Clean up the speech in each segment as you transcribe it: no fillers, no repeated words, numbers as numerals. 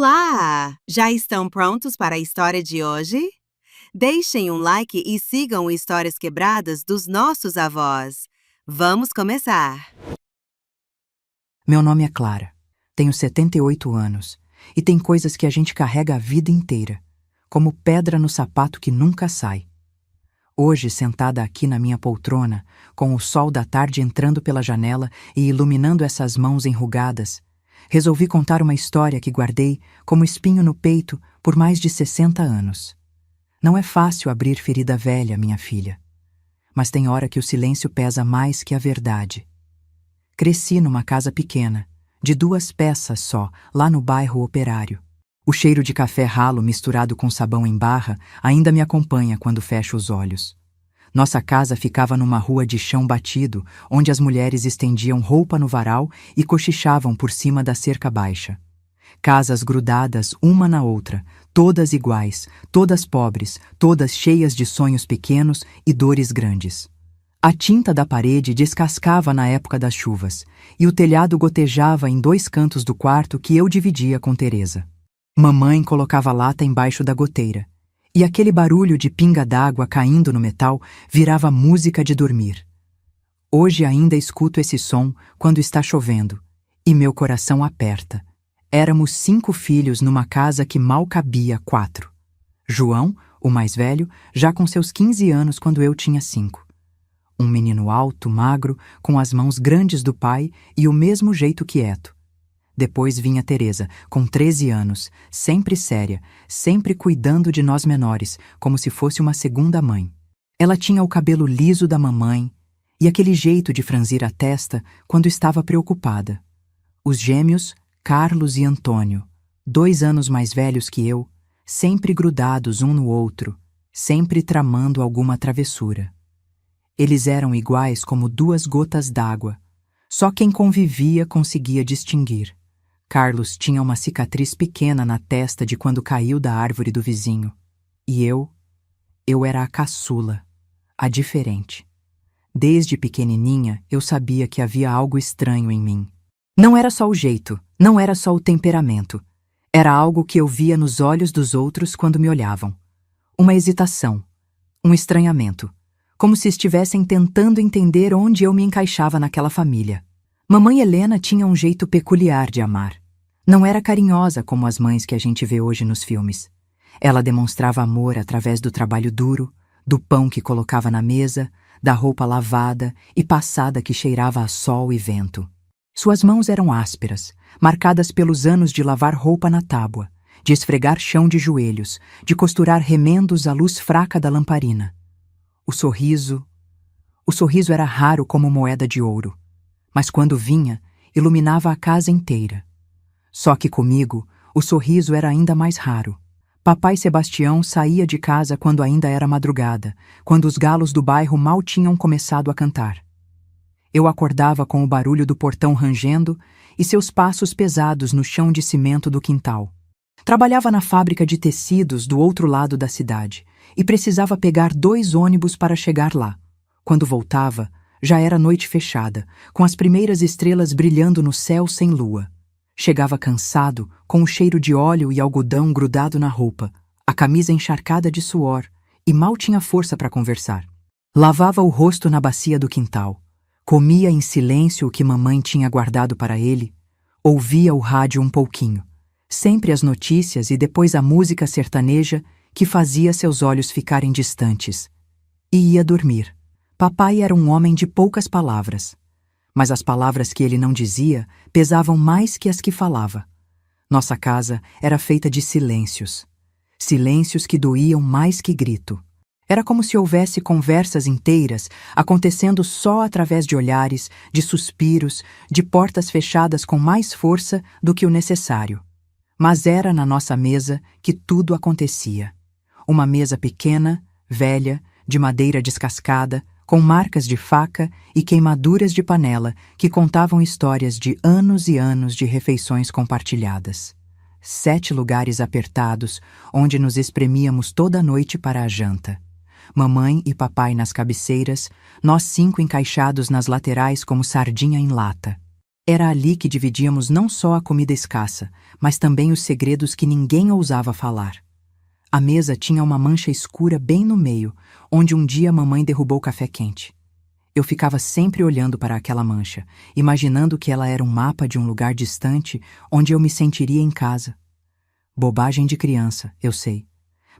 Olá! Já estão prontos para a história de hoje? Deixem um like e sigam o Histórias Quebradas dos nossos avós. Vamos começar! Meu nome é Clara, tenho 78 anos e tem coisas que a gente carrega a vida inteira, como pedra no sapato que nunca sai. Hoje, sentada aqui na minha poltrona, com o sol da tarde entrando pela janela e iluminando essas mãos enrugadas, resolvi contar uma história que guardei como espinho no peito por mais de 60 anos. Não é fácil abrir ferida velha, minha filha, mas tem hora que o silêncio pesa mais que a verdade. Cresci numa casa pequena, de 2 peças só, lá no bairro Operário. O cheiro de café ralo misturado com sabão em barra ainda me acompanha quando fecho os olhos. Nossa casa ficava numa rua de chão batido, onde as mulheres estendiam roupa no varal e cochichavam por cima da cerca baixa. Casas grudadas uma na outra, todas iguais, todas pobres, todas cheias de sonhos pequenos e dores grandes. A tinta da parede descascava na época das chuvas, e o telhado gotejava em 2 cantos do quarto que eu dividia com Teresa. Mamãe colocava lata embaixo da goteira, e aquele barulho de pinga d'água caindo no metal virava música de dormir. Hoje ainda escuto esse som quando está chovendo, e meu coração aperta. Éramos 5 filhos numa casa que mal cabia 4. João, o mais velho, já com seus 15 anos quando eu tinha 5. Um menino alto, magro, com as mãos grandes do pai e o mesmo jeito quieto. Depois vinha Teresa, com 13 anos, sempre séria, sempre cuidando de nós menores, como se fosse uma segunda mãe. Ela tinha o cabelo liso da mamãe e aquele jeito de franzir a testa quando estava preocupada. Os gêmeos, Carlos e Antônio, 2 anos mais velhos que eu, sempre grudados um no outro, sempre tramando alguma travessura. Eles eram iguais como 2 gotas d'água. Só quem convivia conseguia distinguir. Carlos tinha uma cicatriz pequena na testa de quando caiu da árvore do vizinho. E eu era a caçula, a diferente. Desde pequenininha, eu sabia que havia algo estranho em mim. Não era só o jeito, não era só o temperamento. Era algo que eu via nos olhos dos outros quando me olhavam. Uma hesitação, um estranhamento. Como se estivessem tentando entender onde eu me encaixava naquela família. Mamãe Helena tinha um jeito peculiar de amar. Não era carinhosa como as mães que a gente vê hoje nos filmes. Ela demonstrava amor através do trabalho duro, do pão que colocava na mesa, da roupa lavada e passada que cheirava a sol e vento. Suas mãos eram ásperas, marcadas pelos anos de lavar roupa na tábua, de esfregar chão de joelhos, de costurar remendos à luz fraca da lamparina. O sorriso era raro como moeda de ouro, mas quando vinha, iluminava a casa inteira. Só que comigo, o sorriso era ainda mais raro. Papai Sebastião saía de casa quando ainda era madrugada, quando os galos do bairro mal tinham começado a cantar. Eu acordava com o barulho do portão rangendo e seus passos pesados no chão de cimento do quintal. Trabalhava na fábrica de tecidos do outro lado da cidade e precisava pegar 2 ônibus para chegar lá. Quando voltava, já era noite fechada, com as primeiras estrelas brilhando no céu sem lua. Chegava cansado, com o cheiro de óleo e algodão grudado na roupa, a camisa encharcada de suor, e mal tinha força para conversar. Lavava o rosto na bacia do quintal, comia em silêncio o que mamãe tinha guardado para ele, ouvia o rádio um pouquinho, sempre as notícias e depois a música sertaneja que fazia seus olhos ficarem distantes. E ia dormir. Papai era um homem de poucas palavras, mas as palavras que ele não dizia pesavam mais que as que falava. Nossa casa era feita de silêncios. Silêncios que doíam mais que grito. Era como se houvesse conversas inteiras acontecendo só através de olhares, de suspiros, de portas fechadas com mais força do que o necessário. Mas era na nossa mesa que tudo acontecia. Uma mesa pequena, velha, de madeira descascada, com marcas de faca e queimaduras de panela que contavam histórias de anos e anos de refeições compartilhadas. 7 lugares apertados, onde nos espremíamos toda noite para a janta. Mamãe e papai nas cabeceiras, nós 5 encaixados nas laterais como sardinha em lata. Era ali que dividíamos não só a comida escassa, mas também os segredos que ninguém ousava falar. A mesa tinha uma mancha escura bem no meio, onde um dia mamãe derrubou café quente. Eu ficava sempre olhando para aquela mancha, imaginando que ela era um mapa de um lugar distante onde eu me sentiria em casa. Bobagem de criança, eu sei.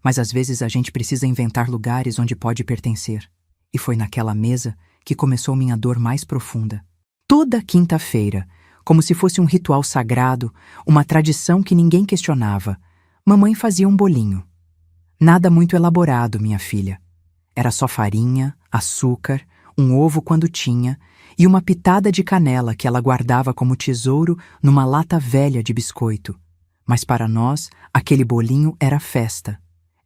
Mas às vezes a gente precisa inventar lugares onde pode pertencer. E foi naquela mesa que começou minha dor mais profunda. Toda quinta-feira, como se fosse um ritual sagrado, uma tradição que ninguém questionava, mamãe fazia um bolinho. Nada muito elaborado, minha filha. Era só farinha, açúcar, um ovo quando tinha, e uma pitada de canela que ela guardava como tesouro numa lata velha de biscoito. Mas para nós, aquele bolinho era festa.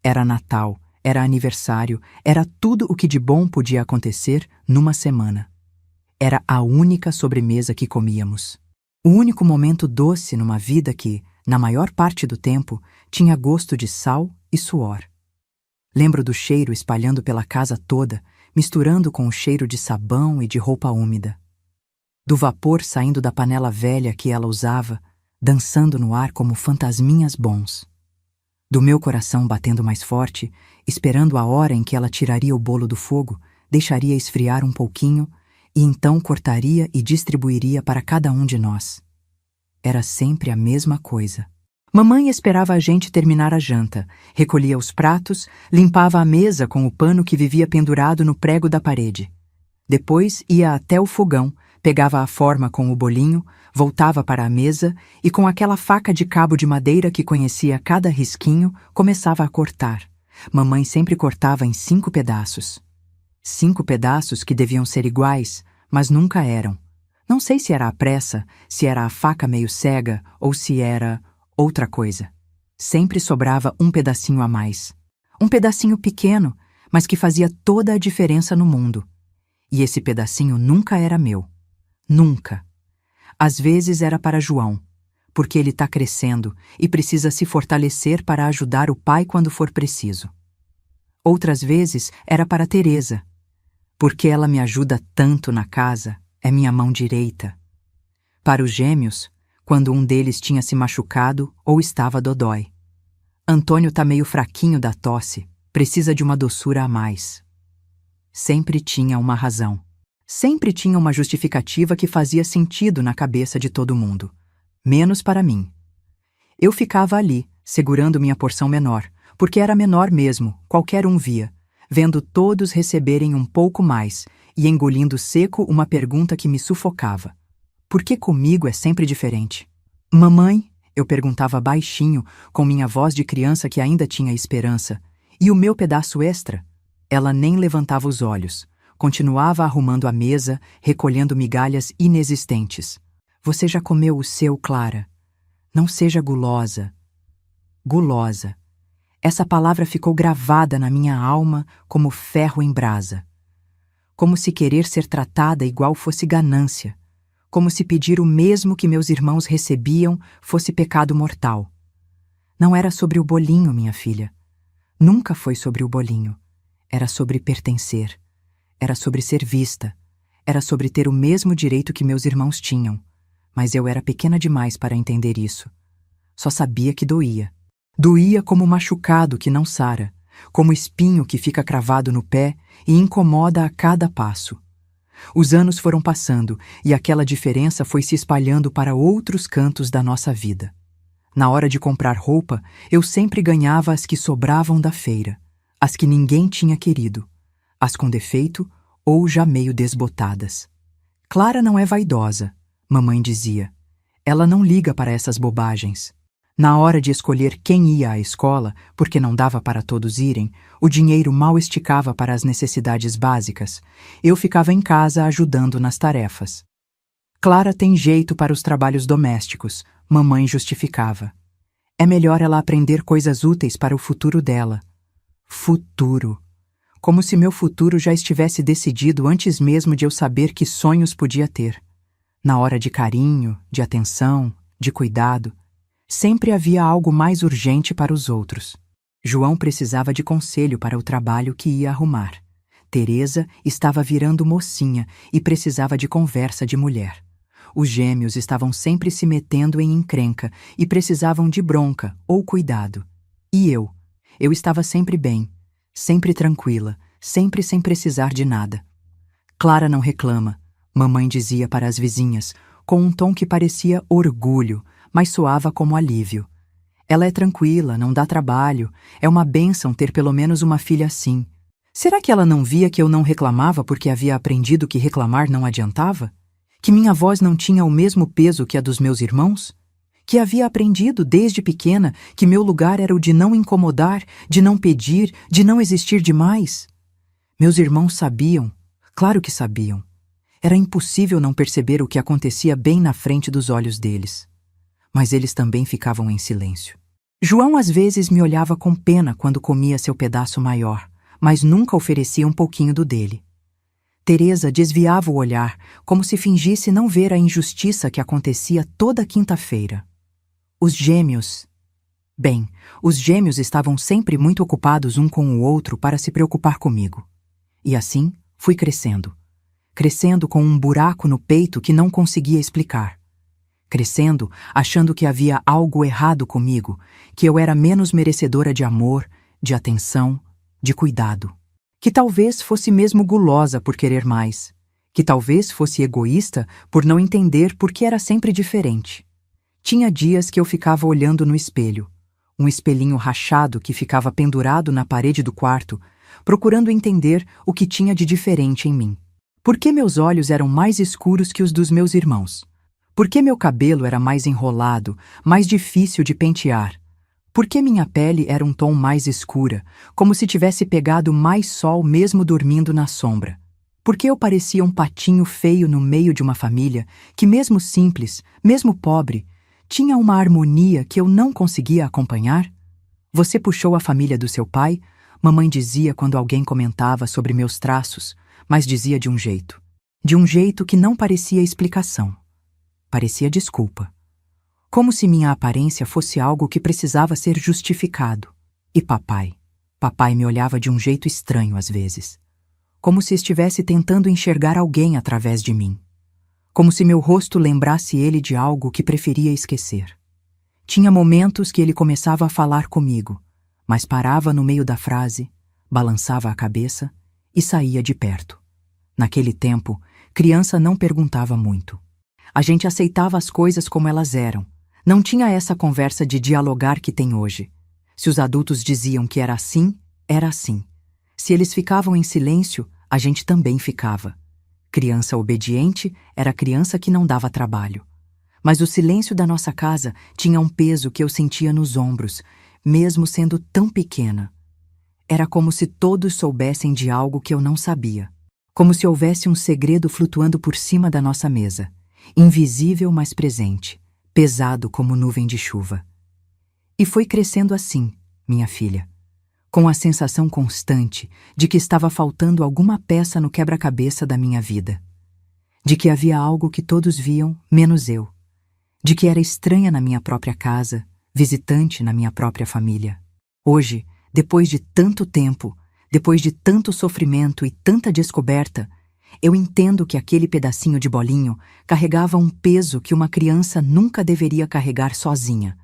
Era Natal, era aniversário, era tudo o que de bom podia acontecer numa semana. Era a única sobremesa que comíamos. O único momento doce numa vida que, na maior parte do tempo, tinha gosto de sal e suor. Lembro do cheiro espalhando pela casa toda, misturando com o cheiro de sabão e de roupa úmida. Do vapor saindo da panela velha que ela usava, dançando no ar como fantasminhas bons. Do meu coração batendo mais forte, esperando a hora em que ela tiraria o bolo do fogo, deixaria esfriar um pouquinho e então cortaria e distribuiria para cada um de nós. Era sempre a mesma coisa. Mamãe esperava a gente terminar a janta, recolhia os pratos, limpava a mesa com o pano que vivia pendurado no prego da parede. Depois ia até o fogão, pegava a forma com o bolinho, voltava para a mesa e com aquela faca de cabo de madeira que conhecia cada risquinho, começava a cortar. Mamãe sempre cortava em 5 pedaços. 5 pedaços que deviam ser iguais, mas nunca eram. Não sei se era a pressa, se era a faca meio cega ou se era outra coisa. Sempre sobrava um pedacinho a mais. Um pedacinho pequeno, mas que fazia toda a diferença no mundo. E esse pedacinho nunca era meu. Nunca. Às vezes era para João, porque ele está crescendo e precisa se fortalecer para ajudar o pai quando for preciso. Outras vezes era para Teresa, porque ela me ajuda tanto na casa, é minha mão direita. Para os gêmeos, quando um deles tinha se machucado ou estava dodói. Antônio tá meio fraquinho da tosse, precisa de uma doçura a mais. Sempre tinha uma razão. Sempre tinha uma justificativa que fazia sentido na cabeça de todo mundo. Menos para mim. Eu ficava ali, segurando minha porção menor, porque era menor mesmo, qualquer um via, vendo todos receberem um pouco mais e engolindo seco uma pergunta que me sufocava. Por que comigo é sempre diferente? Mamãe, eu perguntava baixinho, com minha voz de criança que ainda tinha esperança, e o meu pedaço extra? Ela nem levantava os olhos. Continuava arrumando a mesa, recolhendo migalhas inexistentes. Você já comeu o seu, Clara? Não seja gulosa. Gulosa. Essa palavra ficou gravada na minha alma como ferro em brasa. Como se querer ser tratada igual fosse ganância. Como se pedir o mesmo que meus irmãos recebiam fosse pecado mortal. Não era sobre o bolinho, minha filha. Nunca foi sobre o bolinho. Era sobre pertencer. Era sobre ser vista. Era sobre ter o mesmo direito que meus irmãos tinham. Mas eu era pequena demais para entender isso. Só sabia que doía. Doía como machucado que não sara, como espinho que fica cravado no pé e incomoda a cada passo. Os anos foram passando e aquela diferença foi se espalhando para outros cantos da nossa vida. Na hora de comprar roupa, eu sempre ganhava as que sobravam da feira, as que ninguém tinha querido, as com defeito ou já meio desbotadas. Clara não é vaidosa, mamãe dizia. Ela não liga para essas bobagens. Na hora de escolher quem ia à escola, porque não dava para todos irem, o dinheiro mal esticava para as necessidades básicas. Eu ficava em casa ajudando nas tarefas. Clara tem jeito para os trabalhos domésticos, mamãe justificava. É melhor ela aprender coisas úteis para o futuro dela. Futuro. Como se meu futuro já estivesse decidido antes mesmo de eu saber que sonhos podia ter. Na hora de carinho, de atenção, de cuidado, sempre havia algo mais urgente para os outros. João precisava de conselho para o trabalho que ia arrumar. Teresa estava virando mocinha e precisava de conversa de mulher. Os gêmeos estavam sempre se metendo em encrenca e precisavam de bronca ou cuidado. E eu estava sempre bem, sempre tranquila, sempre sem precisar de nada. Clara não reclama, mamãe dizia para as vizinhas, com um tom que parecia orgulho, mas soava como alívio. Ela é tranquila, não dá trabalho, é uma bênção ter pelo menos uma filha assim. Será que ela não via que eu não reclamava porque havia aprendido que reclamar não adiantava? Que minha voz não tinha o mesmo peso que a dos meus irmãos? Que havia aprendido desde pequena que meu lugar era o de não incomodar, de não pedir, de não existir demais? Meus irmãos sabiam, claro que sabiam. Era impossível não perceber o que acontecia bem na frente dos olhos deles. Mas eles também ficavam em silêncio. João às vezes me olhava com pena quando comia seu pedaço maior, mas nunca oferecia um pouquinho do dele. Teresa desviava o olhar, como se fingisse não ver a injustiça que acontecia toda quinta-feira. Os gêmeos... Bem, os gêmeos estavam sempre muito ocupados um com o outro para se preocupar comigo. E assim, fui crescendo. Crescendo com um buraco no peito que não conseguia explicar. Crescendo, achando que havia algo errado comigo, que eu era menos merecedora de amor, de atenção, de cuidado. Que talvez fosse mesmo gulosa por querer mais. Que talvez fosse egoísta por não entender por que era sempre diferente. Tinha dias que eu ficava olhando no espelho, um espelhinho rachado que ficava pendurado na parede do quarto, procurando entender o que tinha de diferente em mim. Por que meus olhos eram mais escuros que os dos meus irmãos? Por que meu cabelo era mais enrolado, mais difícil de pentear? Por que minha pele era um tom mais escura, como se tivesse pegado mais sol mesmo dormindo na sombra? Por que eu parecia um patinho feio no meio de uma família que, mesmo simples, mesmo pobre, tinha uma harmonia que eu não conseguia acompanhar? Você puxou a família do seu pai? Mamãe dizia quando alguém comentava sobre meus traços, mas dizia de um jeito que não parecia explicação. Parecia desculpa. Como se minha aparência fosse algo que precisava ser justificado. E papai me olhava de um jeito estranho às vezes. Como se estivesse tentando enxergar alguém através de mim. Como se meu rosto lembrasse ele de algo que preferia esquecer. Tinha momentos que ele começava a falar comigo, mas parava no meio da frase, balançava a cabeça e saía de perto. Naquele tempo, criança não perguntava muito. A gente aceitava as coisas como elas eram. Não tinha essa conversa de dialogar que tem hoje. Se os adultos diziam que era assim, era assim. Se eles ficavam em silêncio, a gente também ficava. Criança obediente era criança que não dava trabalho. Mas o silêncio da nossa casa tinha um peso que eu sentia nos ombros, mesmo sendo tão pequena. Era como se todos soubessem de algo que eu não sabia. Como se houvesse um segredo flutuando por cima da nossa mesa. Invisível, mas presente. Pesado como nuvem de chuva. E foi crescendo assim, minha filha, com a sensação constante de que estava faltando alguma peça no quebra-cabeça da minha vida. De que havia algo que todos viam, menos eu. De que era estranha na minha própria casa, visitante na minha própria família. Hoje, depois de tanto tempo, depois de tanto sofrimento e tanta descoberta, eu entendo que aquele pedacinho de bolinho carregava um peso que uma criança nunca deveria carregar sozinha,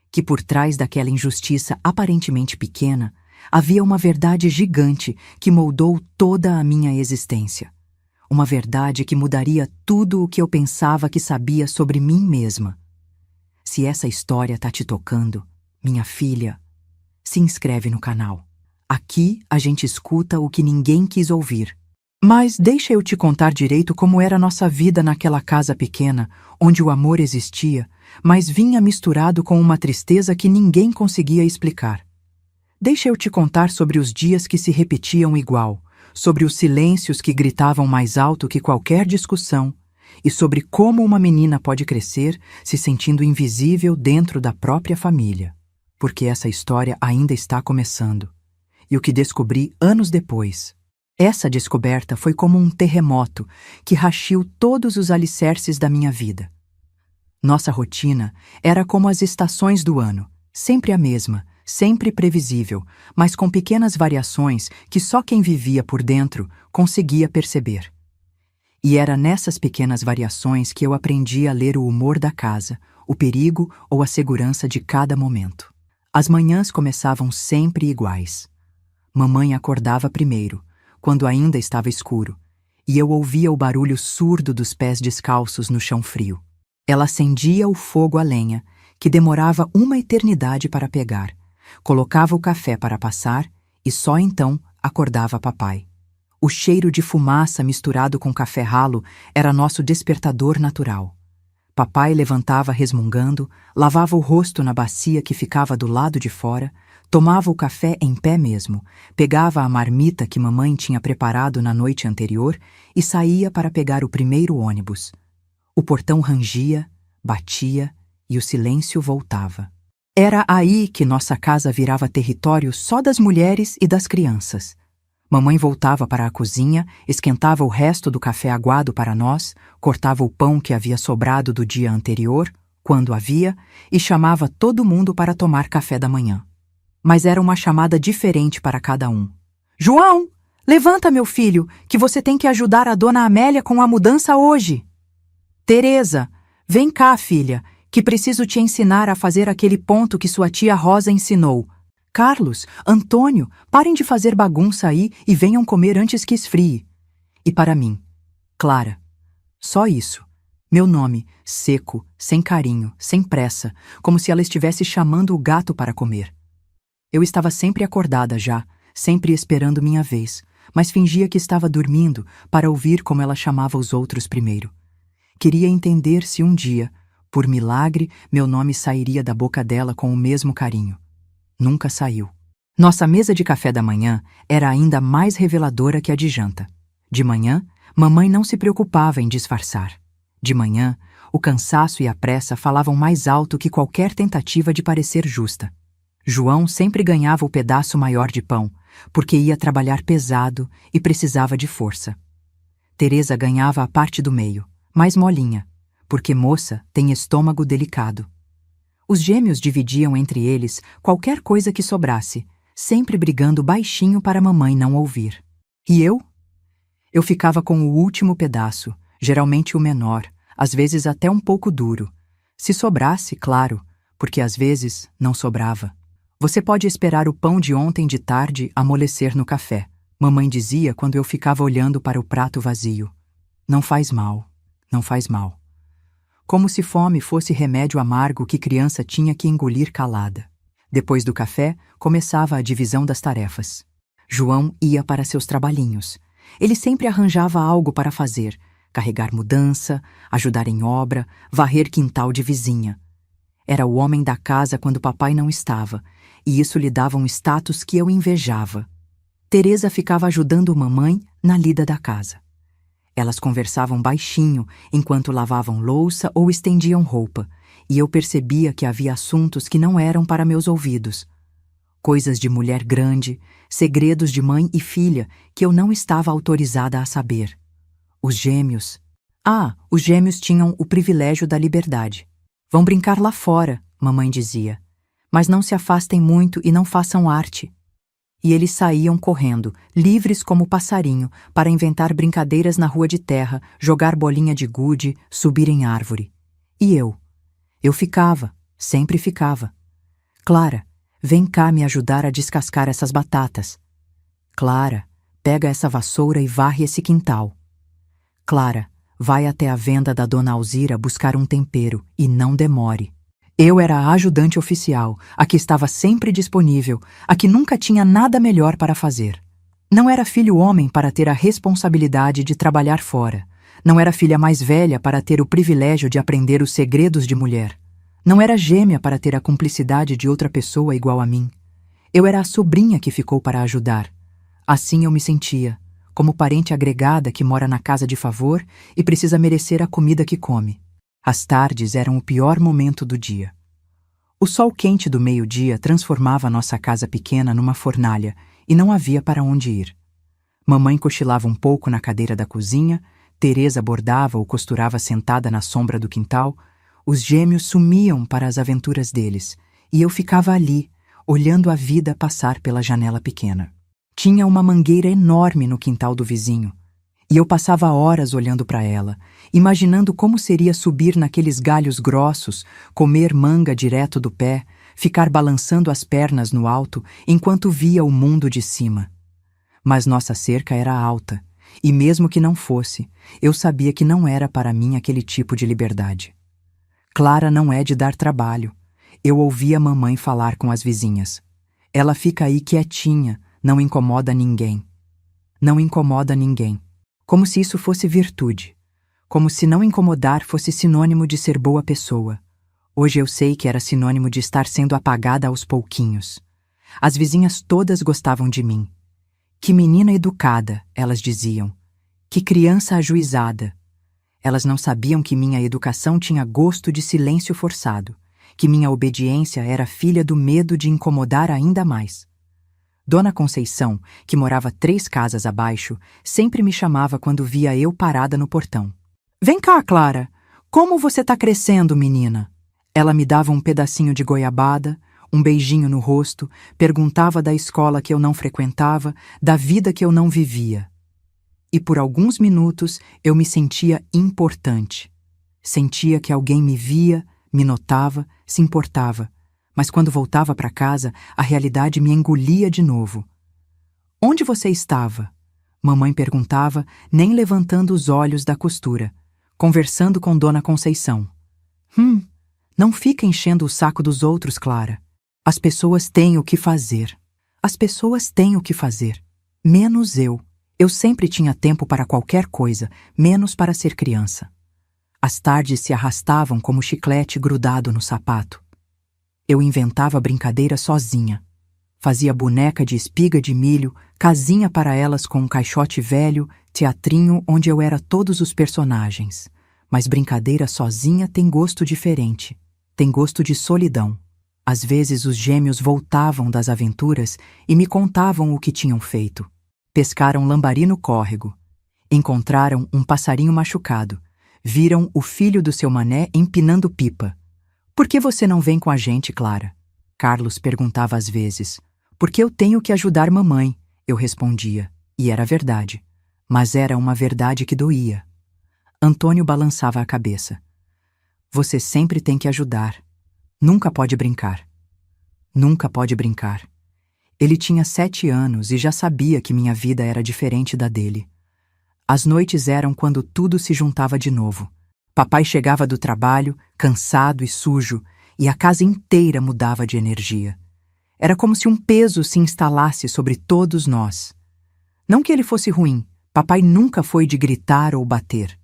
que por trás daquela injustiça aparentemente pequena havia uma verdade gigante que moldou toda a minha existência. Uma verdade que mudaria tudo o que eu pensava que sabia sobre mim mesma. Se essa história tá te tocando, minha filha, se inscreve no canal. Aqui a gente escuta o que ninguém quis ouvir. Mas deixa eu te contar direito como era a nossa vida naquela casa pequena, onde o amor existia, mas vinha misturado com uma tristeza que ninguém conseguia explicar. Deixa eu te contar sobre os dias que se repetiam igual, sobre os silêncios que gritavam mais alto que qualquer discussão, e sobre como uma menina pode crescer se sentindo invisível dentro da própria família. Porque essa história ainda está começando. E o que descobri anos depois... Essa descoberta foi como um terremoto que rachou todos os alicerces da minha vida. Nossa rotina era como as estações do ano, sempre a mesma, sempre previsível, mas com pequenas variações que só quem vivia por dentro conseguia perceber. E era nessas pequenas variações que eu aprendi a ler o humor da casa, o perigo ou a segurança de cada momento. As manhãs começavam sempre iguais. Mamãe acordava primeiro, quando ainda estava escuro, e eu ouvia o barulho surdo dos pés descalços no chão frio. Ela acendia o fogo a lenha, que demorava uma eternidade para pegar, colocava o café para passar e só então acordava papai. O cheiro de fumaça misturado com café ralo era nosso despertador natural. Papai levantava resmungando, lavava o rosto na bacia que ficava do lado de fora, tomava o café em pé mesmo, pegava a marmita que mamãe tinha preparado na noite anterior e saía para pegar o primeiro ônibus. O portão rangia, batia e o silêncio voltava. Era aí que nossa casa virava território só das mulheres e das crianças. Mamãe voltava para a cozinha, esquentava o resto do café aguado para nós, cortava o pão que havia sobrado do dia anterior, quando havia, e chamava todo mundo para tomar café da manhã. Mas era uma chamada diferente para cada um. João, levanta, meu filho, que você tem que ajudar a dona Amélia com a mudança hoje. Teresa, vem cá, filha, que preciso te ensinar a fazer aquele ponto que sua tia Rosa ensinou. Carlos, Antônio, parem de fazer bagunça aí e venham comer antes que esfrie. E para mim, Clara. Só isso. Meu nome, seco, sem carinho, sem pressa, como se ela estivesse chamando o gato para comer. Eu estava sempre acordada já, sempre esperando minha vez, mas fingia que estava dormindo para ouvir como ela chamava os outros primeiro. Queria entender se um dia, por milagre, meu nome sairia da boca dela com o mesmo carinho. Nunca saiu. Nossa mesa de café da manhã era ainda mais reveladora que a de janta. De manhã, mamãe não se preocupava em disfarçar. De manhã, o cansaço e a pressa falavam mais alto que qualquer tentativa de parecer justa. João sempre ganhava o pedaço maior de pão, porque ia trabalhar pesado e precisava de força. Teresa ganhava a parte do meio, mais molinha, porque moça tem estômago delicado. Os gêmeos dividiam entre eles qualquer coisa que sobrasse, sempre brigando baixinho para a mamãe não ouvir. E eu? Eu ficava com o último pedaço, geralmente o menor, às vezes até um pouco duro. Se sobrasse, claro, porque às vezes não sobrava. Você pode esperar o pão de ontem de tarde amolecer no café, mamãe dizia quando eu ficava olhando para o prato vazio. Não faz mal, não faz mal. Como se fome fosse remédio amargo que criança tinha que engolir calada. Depois do café, começava a divisão das tarefas. João ia para seus trabalhinhos. Ele sempre arranjava algo para fazer, carregar mudança, ajudar em obra, varrer quintal de vizinha. Era o homem da casa quando papai não estava, e isso lhe dava um status que eu invejava. Teresa ficava ajudando mamãe na lida da casa. Elas conversavam baixinho enquanto lavavam louça ou estendiam roupa, e eu percebia que havia assuntos que não eram para meus ouvidos. Coisas de mulher grande, segredos de mãe e filha que eu não estava autorizada a saber. Os gêmeos. Os gêmeos tinham o privilégio da liberdade. Vão brincar lá fora, mamãe dizia. Mas não se afastem muito e não façam arte. E eles saíam correndo, livres como passarinho, para inventar brincadeiras na rua de terra, jogar bolinha de gude, subir em árvore. E eu? Eu ficava, sempre ficava. Clara, vem cá me ajudar a descascar essas batatas. Clara, pega essa vassoura e varre esse quintal. Clara, vai até a venda da dona Alzira buscar um tempero e não demore. Eu era a ajudante oficial, a que estava sempre disponível, a que nunca tinha nada melhor para fazer. Não era filho homem para ter a responsabilidade de trabalhar fora. Não era filha mais velha para ter o privilégio de aprender os segredos de mulher. Não era gêmea para ter a cumplicidade de outra pessoa igual a mim. Eu era a sobrinha que ficou para ajudar. Assim eu me sentia, como parente agregada que mora na casa de favor e precisa merecer a comida que come. As tardes eram o pior momento do dia. O sol quente do meio-dia transformava nossa casa pequena numa fornalha e não havia para onde ir. Mamãe cochilava um pouco na cadeira da cozinha, Teresa bordava ou costurava sentada na sombra do quintal, os gêmeos sumiam para as aventuras deles e eu ficava ali, olhando a vida passar pela janela pequena. Tinha uma mangueira enorme no quintal do vizinho E eu passava horas olhando para ela, imaginando como seria subir naqueles galhos grossos, comer manga direto do pé, ficar balançando as pernas no alto enquanto via o mundo de cima. Mas nossa cerca era alta, e mesmo que não fosse, eu sabia que não era para mim aquele tipo de liberdade. Clara não é de dar trabalho. Eu ouvia a mamãe falar com as vizinhas. Ela fica aí quietinha, não incomoda ninguém. Não incomoda ninguém. Como se isso fosse virtude. Como se não incomodar fosse sinônimo de ser boa pessoa. Hoje eu sei que era sinônimo de estar sendo apagada aos pouquinhos. As vizinhas todas gostavam de mim. Que menina educada, elas diziam. Que criança ajuizada. Elas não sabiam que minha educação tinha gosto de silêncio forçado, que minha obediência era filha do medo de incomodar ainda mais. Dona Conceição, que morava 3 casas abaixo, sempre me chamava quando via eu parada no portão. Vem cá, Clara. Como você tá crescendo, menina? Ela me dava um pedacinho de goiabada, um beijinho no rosto, perguntava da escola que eu não frequentava, da vida que eu não vivia. E por alguns minutos eu me sentia importante. Sentia que alguém me via, me notava, se importava. Mas quando voltava para casa, a realidade me engolia de novo. Onde você estava? Mamãe perguntava, nem levantando os olhos da costura, conversando com Dona Conceição. Não fica enchendo o saco dos outros, Clara. As pessoas têm o que fazer. As pessoas têm o que fazer. Menos eu. Eu sempre tinha tempo para qualquer coisa, menos para ser criança. As tardes se arrastavam como chiclete grudado no sapato. Eu inventava brincadeira sozinha. Fazia boneca de espiga de milho, casinha para elas com um caixote velho, teatrinho onde eu era todos os personagens. Mas brincadeira sozinha tem gosto diferente. Tem gosto de solidão. Às vezes os gêmeos voltavam das aventuras e me contavam o que tinham feito. Pescaram lambari no córrego. Encontraram um passarinho machucado. Viram o filho do seu mané empinando pipa. Por que você não vem com a gente, Clara? Carlos perguntava às vezes. Porque eu tenho que ajudar mamãe, eu respondia. E era verdade. Mas era uma verdade que doía. Antônio balançava a cabeça. Você sempre tem que ajudar. Nunca pode brincar. Nunca pode brincar. Ele tinha 7 anos e já sabia que minha vida era diferente da dele. As noites eram quando tudo se juntava de novo. Papai chegava do trabalho, cansado e sujo, e a casa inteira mudava de energia. Era como se um peso se instalasse sobre todos nós. Não que ele fosse ruim, papai nunca foi de gritar ou bater,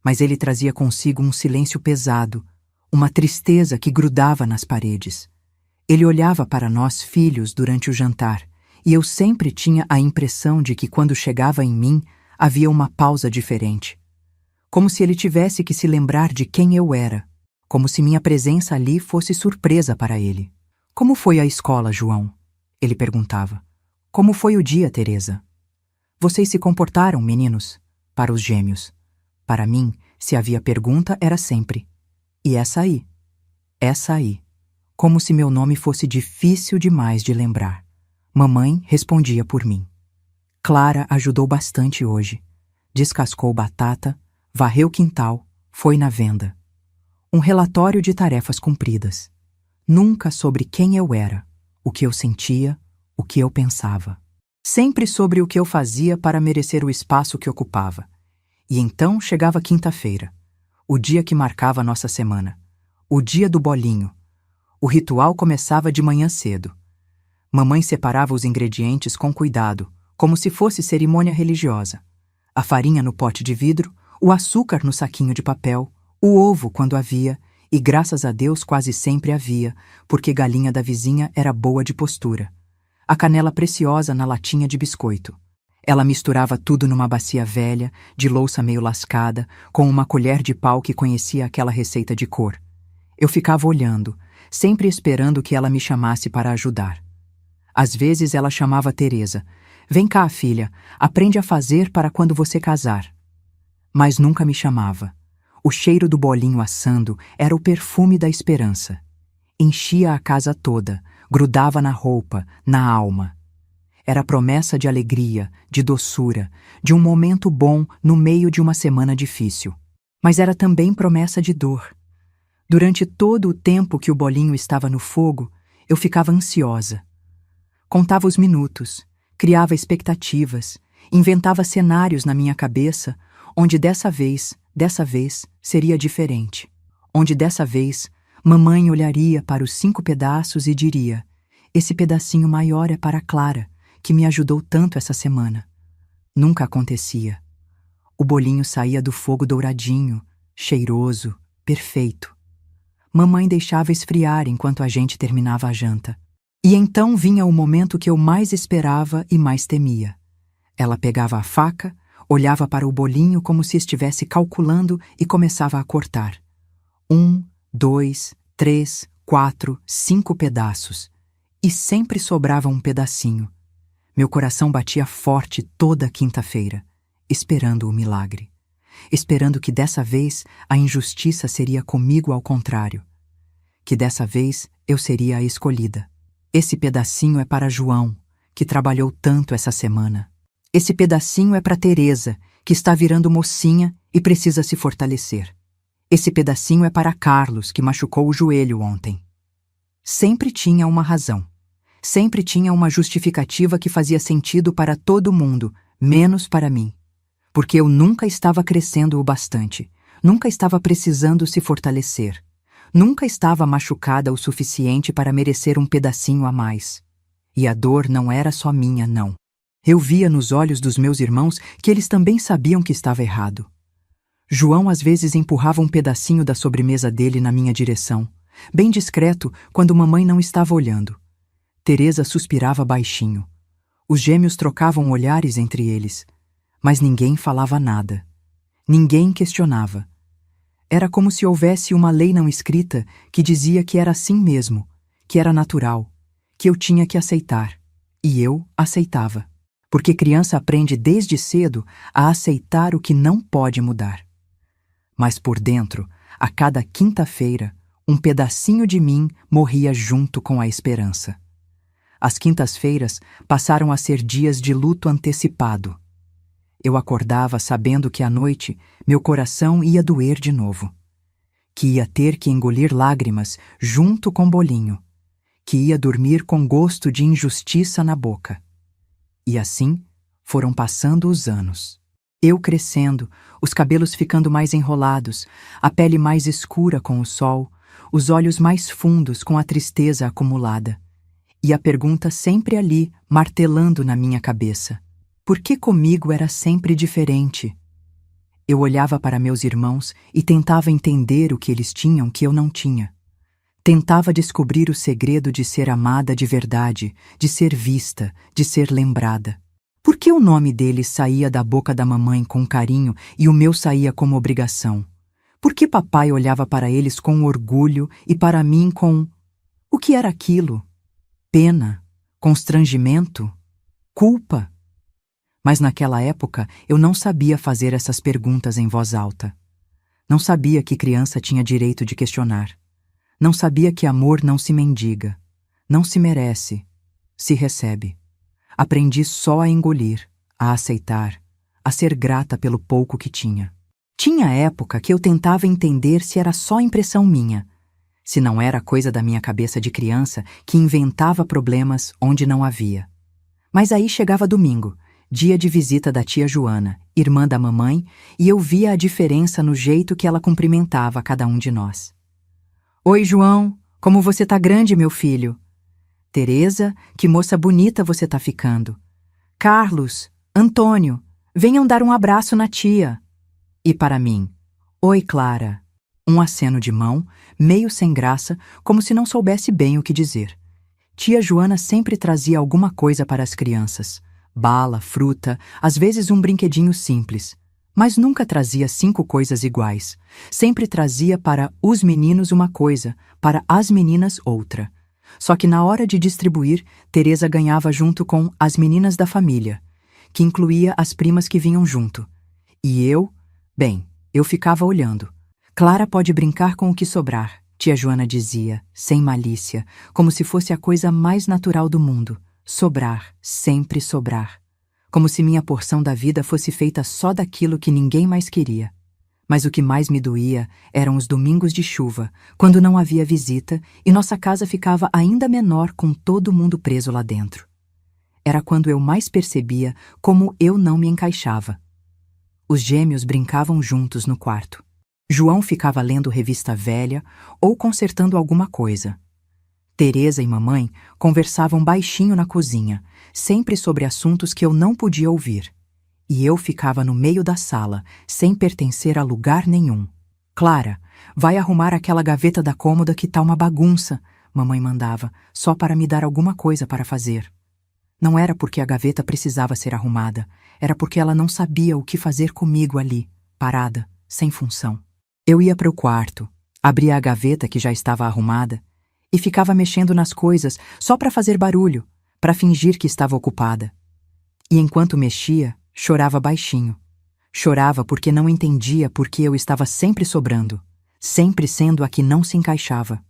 mas ele trazia consigo um silêncio pesado, uma tristeza que grudava nas paredes. Ele olhava para nós filhos durante o jantar, e eu sempre tinha a impressão de que quando chegava em mim, havia uma pausa diferente. Como se ele tivesse que se lembrar de quem eu era, como se minha presença ali fosse surpresa para ele. Como foi a escola, João? Ele perguntava. Como foi o dia, Teresa? Vocês se comportaram, meninos? Para os gêmeos. Para mim, se havia pergunta, era sempre. E essa aí? Essa aí. Como se meu nome fosse difícil demais de lembrar. Mamãe respondia por mim. Clara ajudou bastante hoje. Descascou batata, varreu o quintal, foi na venda. Um relatório de tarefas cumpridas. Nunca sobre quem eu era, o que eu sentia, o que eu pensava. Sempre sobre o que eu fazia para merecer o espaço que ocupava. E então chegava quinta-feira, o dia que marcava nossa semana, o dia do bolinho. O ritual começava de manhã cedo. Mamãe separava os ingredientes com cuidado, como se fosse cerimônia religiosa. A farinha no pote de vidro, o açúcar no saquinho de papel, o ovo quando havia, e graças a Deus quase sempre havia, porque galinha da vizinha era boa de postura. A canela preciosa na latinha de biscoito. Ela misturava tudo numa bacia velha, de louça meio lascada, com uma colher de pau que conhecia aquela receita de cor. Eu ficava olhando, sempre esperando que ela me chamasse para ajudar. Às vezes ela chamava Teresa. Vem cá, filha, aprende a fazer para quando você casar. Mas nunca me chamava. O cheiro do bolinho assando era o perfume da esperança. Enchia a casa toda, grudava na roupa, na alma. Era promessa de alegria, de doçura, de um momento bom no meio de uma semana difícil. Mas era também promessa de dor. Durante todo o tempo que o bolinho estava no fogo, eu ficava ansiosa. Contava os minutos, criava expectativas, inventava cenários na minha cabeça, onde dessa vez, seria diferente. Onde dessa vez, mamãe olharia para os 5 pedaços e diria: esse pedacinho maior é para Clara, que me ajudou tanto essa semana. Nunca acontecia. O bolinho saía do fogo douradinho, cheiroso, perfeito. Mamãe deixava esfriar enquanto a gente terminava a janta. E então vinha o momento que eu mais esperava e mais temia. Ela pegava a faca, olhava para o bolinho como se estivesse calculando e começava a cortar. 1, 2, 3, 4, 5 pedaços. E sempre sobrava um pedacinho. Meu coração batia forte toda quinta-feira, esperando o milagre. Esperando que dessa vez a injustiça seria comigo ao contrário. Que dessa vez eu seria a escolhida. Esse pedacinho é para João, que trabalhou tanto essa semana. Esse pedacinho é para Teresa, que está virando mocinha e precisa se fortalecer. Esse pedacinho é para Carlos, que machucou o joelho ontem. Sempre tinha uma razão. Sempre tinha uma justificativa que fazia sentido para todo mundo, menos para mim. Porque eu nunca estava crescendo o bastante, nunca estava precisando se fortalecer, nunca estava machucada o suficiente para merecer um pedacinho a mais. E a dor não era só minha, não. Eu via nos olhos dos meus irmãos que eles também sabiam que estava errado. João às vezes empurrava um pedacinho da sobremesa dele na minha direção, bem discreto quando mamãe não estava olhando. Teresa suspirava baixinho. Os gêmeos trocavam olhares entre eles, mas ninguém falava nada. Ninguém questionava. Era como se houvesse uma lei não escrita que dizia que era assim mesmo, que era natural, que eu tinha que aceitar. E eu aceitava. Porque criança aprende desde cedo a aceitar o que não pode mudar. Mas por dentro, a cada quinta-feira, um pedacinho de mim morria junto com a esperança. As quintas-feiras passaram a ser dias de luto antecipado. Eu acordava sabendo que à noite meu coração ia doer de novo. Que ia ter que engolir lágrimas junto com bolinho. Que ia dormir com gosto de injustiça na boca. E assim foram passando os anos. Eu crescendo, os cabelos ficando mais enrolados, a pele mais escura com o sol, os olhos mais fundos com a tristeza acumulada. E a pergunta sempre ali, martelando na minha cabeça. Por que comigo era sempre diferente? Eu olhava para meus irmãos e tentava entender o que eles tinham que eu não tinha. Tentava descobrir o segredo de ser amada de verdade, de ser vista, de ser lembrada. Por que o nome deles saía da boca da mamãe com carinho e o meu saía como obrigação? Por que papai olhava para eles com orgulho e para mim com... O que era aquilo? Pena? Constrangimento? Culpa? Mas naquela época eu não sabia fazer essas perguntas em voz alta. Não sabia que criança tinha direito de questionar. Não sabia que amor não se mendiga, não se merece, se recebe. Aprendi só a engolir, a aceitar, a ser grata pelo pouco que tinha. Tinha época que eu tentava entender se era só impressão minha, se não era coisa da minha cabeça de criança que inventava problemas onde não havia. Mas aí chegava domingo, dia de visita da tia Joana, irmã da mamãe, e eu via a diferença no jeito que ela cumprimentava cada um de nós. Oi, João, como você tá grande, meu filho. Teresa, que moça bonita você tá ficando. Carlos, Antônio, venham dar um abraço na tia. E para mim, oi, Clara. Um aceno de mão, meio sem graça, como se não soubesse bem o que dizer. Tia Joana sempre trazia alguma coisa para as crianças. Bala, fruta, às vezes um brinquedinho simples. Mas nunca trazia 5 coisas iguais. Sempre trazia para os meninos uma coisa, para as meninas outra. Só que na hora de distribuir, Teresa ganhava junto com as meninas da família, que incluía as primas que vinham junto. E eu, eu ficava olhando. Clara pode brincar com o que sobrar, tia Joana dizia, sem malícia, como se fosse a coisa mais natural do mundo. Sobrar, sempre sobrar. Como se minha porção da vida fosse feita só daquilo que ninguém mais queria. Mas o que mais me doía eram os domingos de chuva, quando não havia visita e nossa casa ficava ainda menor com todo mundo preso lá dentro. Era quando eu mais percebia como eu não me encaixava. Os gêmeos brincavam juntos no quarto. João ficava lendo revista velha ou consertando alguma coisa. Teresa e mamãe conversavam baixinho na cozinha, sempre sobre assuntos que eu não podia ouvir. E eu ficava no meio da sala, sem pertencer a lugar nenhum. Clara, vai arrumar aquela gaveta da cômoda que tá uma bagunça, mamãe mandava, só para me dar alguma coisa para fazer. Não era porque a gaveta precisava ser arrumada, era porque ela não sabia o que fazer comigo ali, parada, sem função. Eu ia para o quarto, abria a gaveta que já estava arrumada e ficava mexendo nas coisas só para fazer barulho, para fingir que estava ocupada. E enquanto mexia, chorava baixinho. Chorava porque não entendia por que eu estava sempre sobrando, sempre sendo a que não se encaixava.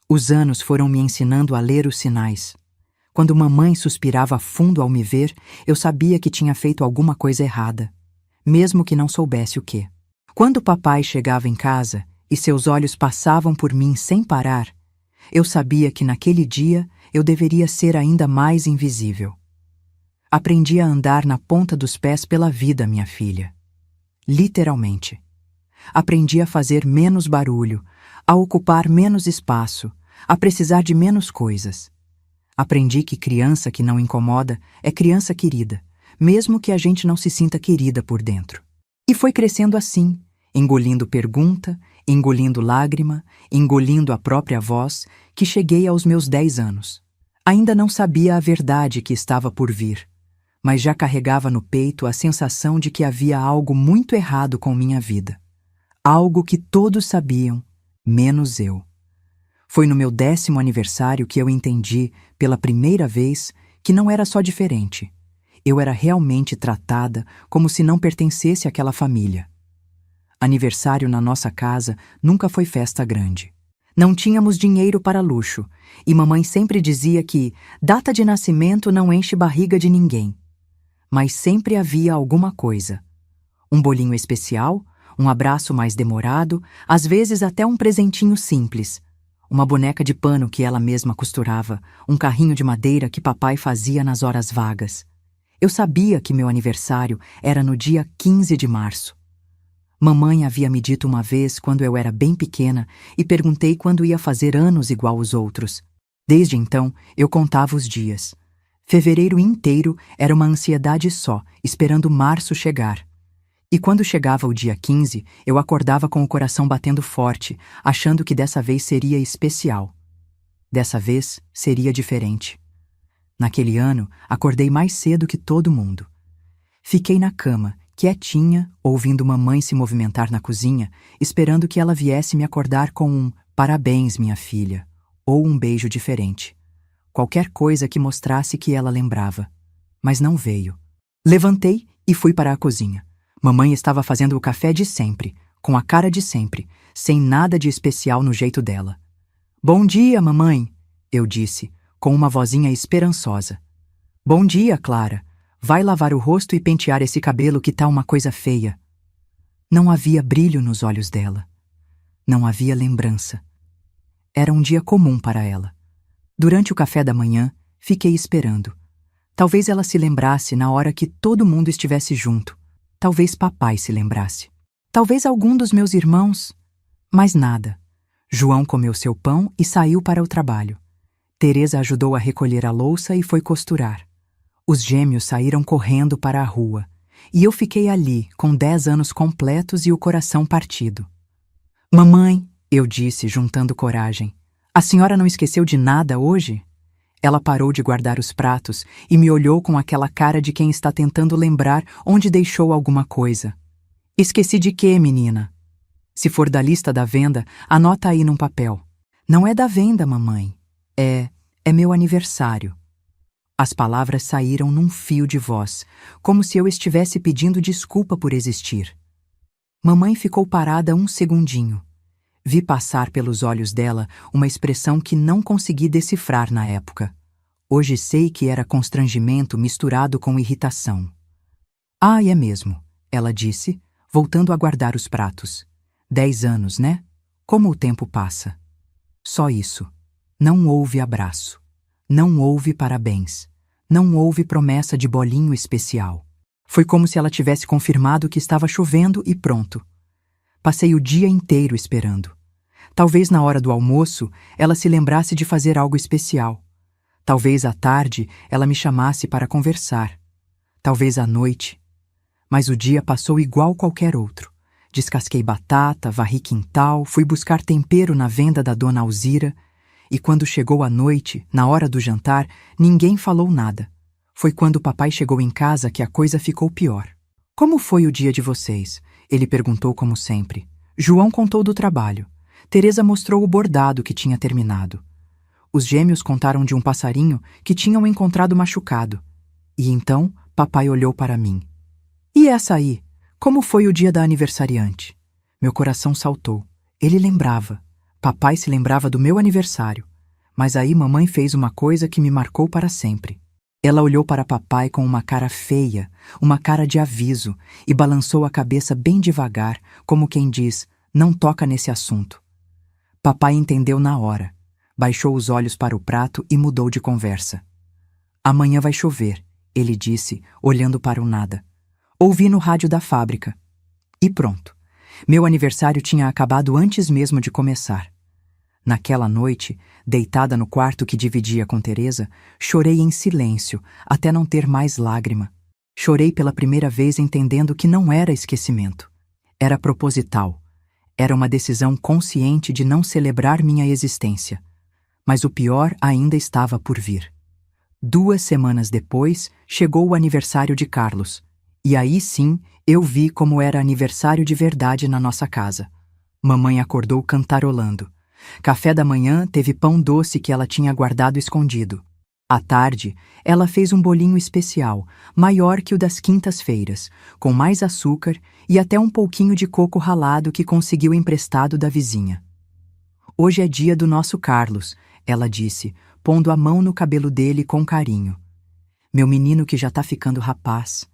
Os anos foram me ensinando a ler os sinais. Quando mamãe suspirava fundo ao me ver, eu sabia que tinha feito alguma coisa errada, mesmo que não soubesse o quê. Quando papai chegava em casa e seus olhos passavam por mim sem parar, eu sabia que naquele dia eu deveria ser ainda mais invisível. Aprendi a andar na ponta dos pés pela vida, minha filha. Literalmente. Aprendi a fazer menos barulho, a ocupar menos espaço, a precisar de menos coisas. Aprendi que criança que não incomoda é criança querida, mesmo que a gente não se sinta querida por dentro. E foi crescendo assim, engolindo pergunta, engolindo lágrima, engolindo a própria voz, que cheguei aos meus 10 anos. Ainda não sabia a verdade que estava por vir, mas já carregava no peito a sensação de que havia algo muito errado com minha vida. Algo que todos sabiam, menos eu. Foi no meu 10º aniversário que eu entendi, pela primeira vez, que não era só diferente. Eu era realmente tratada como se não pertencesse àquela família. Aniversário na nossa casa nunca foi festa grande. Não tínhamos dinheiro para luxo, e mamãe sempre dizia que data de nascimento não enche barriga de ninguém. Mas sempre havia alguma coisa. Um bolinho especial, um abraço mais demorado, às vezes até um presentinho simples. Uma boneca de pano que ela mesma costurava, um carrinho de madeira que papai fazia nas horas vagas. Eu sabia que meu aniversário era no dia 15 de março. Mamãe havia me dito uma vez quando eu era bem pequena e perguntei quando ia fazer anos igual os outros. Desde então, eu contava os dias. Fevereiro inteiro era uma ansiedade só, esperando março chegar. E quando chegava o dia 15, eu acordava com o coração batendo forte, achando que dessa vez seria especial. Dessa vez, seria diferente. Naquele ano, acordei mais cedo que todo mundo. Fiquei na cama, quietinha, ouvindo mamãe se movimentar na cozinha, esperando que ela viesse me acordar com um "parabéns, minha filha", ou um beijo diferente. Qualquer coisa que mostrasse que ela lembrava. Mas não veio. Levantei e fui para a cozinha. Mamãe estava fazendo o café de sempre, com a cara de sempre, sem nada de especial no jeito dela. "Bom dia, mamãe", eu disse, com uma vozinha esperançosa. "Bom dia, Clara. Vai lavar o rosto e pentear esse cabelo que tá uma coisa feia." Não havia brilho nos olhos dela. Não havia lembrança. Era um dia comum para ela. Durante o café da manhã, fiquei esperando. Talvez ela se lembrasse na hora que todo mundo estivesse junto. Talvez papai se lembrasse. Talvez algum dos meus irmãos. Mas nada. João comeu seu pão e saiu para o trabalho. Teresa ajudou a recolher a louça e foi costurar. Os gêmeos saíram correndo para a rua. E eu fiquei ali, com 10 anos completos e o coração partido. "Mamãe", eu disse, juntando coragem, "a senhora não esqueceu de nada hoje?" Ela parou de guardar os pratos e me olhou com aquela cara de quem está tentando lembrar onde deixou alguma coisa. "Esqueci de quê, menina?" "Se for da lista da venda, anota aí num papel." "Não é da venda, mamãe. É meu aniversário." As palavras saíram num fio de voz, como se eu estivesse pedindo desculpa por existir. Mamãe ficou parada um segundinho. Vi passar pelos olhos dela uma expressão que não consegui decifrar na época. Hoje sei que era constrangimento misturado com irritação. Ah, é mesmo, ela disse, voltando a guardar os pratos. 10 anos, né? Como o tempo passa. Só isso. Não houve abraço. Não houve parabéns. Não houve promessa de bolinho especial. Foi como se ela tivesse confirmado que estava chovendo e pronto. Passei o dia inteiro esperando. Talvez na hora do almoço ela se lembrasse de fazer algo especial. Talvez à tarde ela me chamasse para conversar. Talvez à noite. Mas o dia passou igual qualquer outro. Descasquei batata, varri quintal, fui buscar tempero na venda da dona Alzira, e quando chegou a noite, na hora do jantar, ninguém falou nada. Foi quando o papai chegou em casa que a coisa ficou pior. Como foi o dia de vocês? Ele perguntou como sempre. João contou do trabalho. Teresa mostrou o bordado que tinha terminado. Os gêmeos contaram de um passarinho que tinham encontrado machucado. E então, papai olhou para mim. E essa aí? Como foi o dia da aniversariante? Meu coração saltou. Ele lembrava. Papai se lembrava do meu aniversário. Mas aí mamãe fez uma coisa que me marcou para sempre. Ela olhou para papai com uma cara feia, uma cara de aviso, e balançou a cabeça bem devagar, como quem diz, não toca nesse assunto. Papai entendeu na hora. Baixou os olhos para o prato e mudou de conversa. Amanhã vai chover, ele disse, olhando para o nada. Ouvi no rádio da fábrica. E pronto. Meu aniversário tinha acabado antes mesmo de começar. Naquela noite, deitada no quarto que dividia com Teresa, chorei em silêncio, até não ter mais lágrima. Chorei pela primeira vez entendendo que não era esquecimento. Era proposital. Era uma decisão consciente de não celebrar minha existência. Mas o pior ainda estava por vir. 2 semanas depois, chegou o aniversário de Carlos. E aí sim, eu vi como era aniversário de verdade na nossa casa. Mamãe acordou cantarolando. Café da manhã teve pão doce que ela tinha guardado escondido. À tarde, ela fez um bolinho especial, maior que o das quintas-feiras, com mais açúcar e até um pouquinho de coco ralado que conseguiu emprestado da vizinha. Hoje é dia do nosso Carlos, ela disse, pondo a mão no cabelo dele com carinho. Meu menino que já tá ficando rapaz.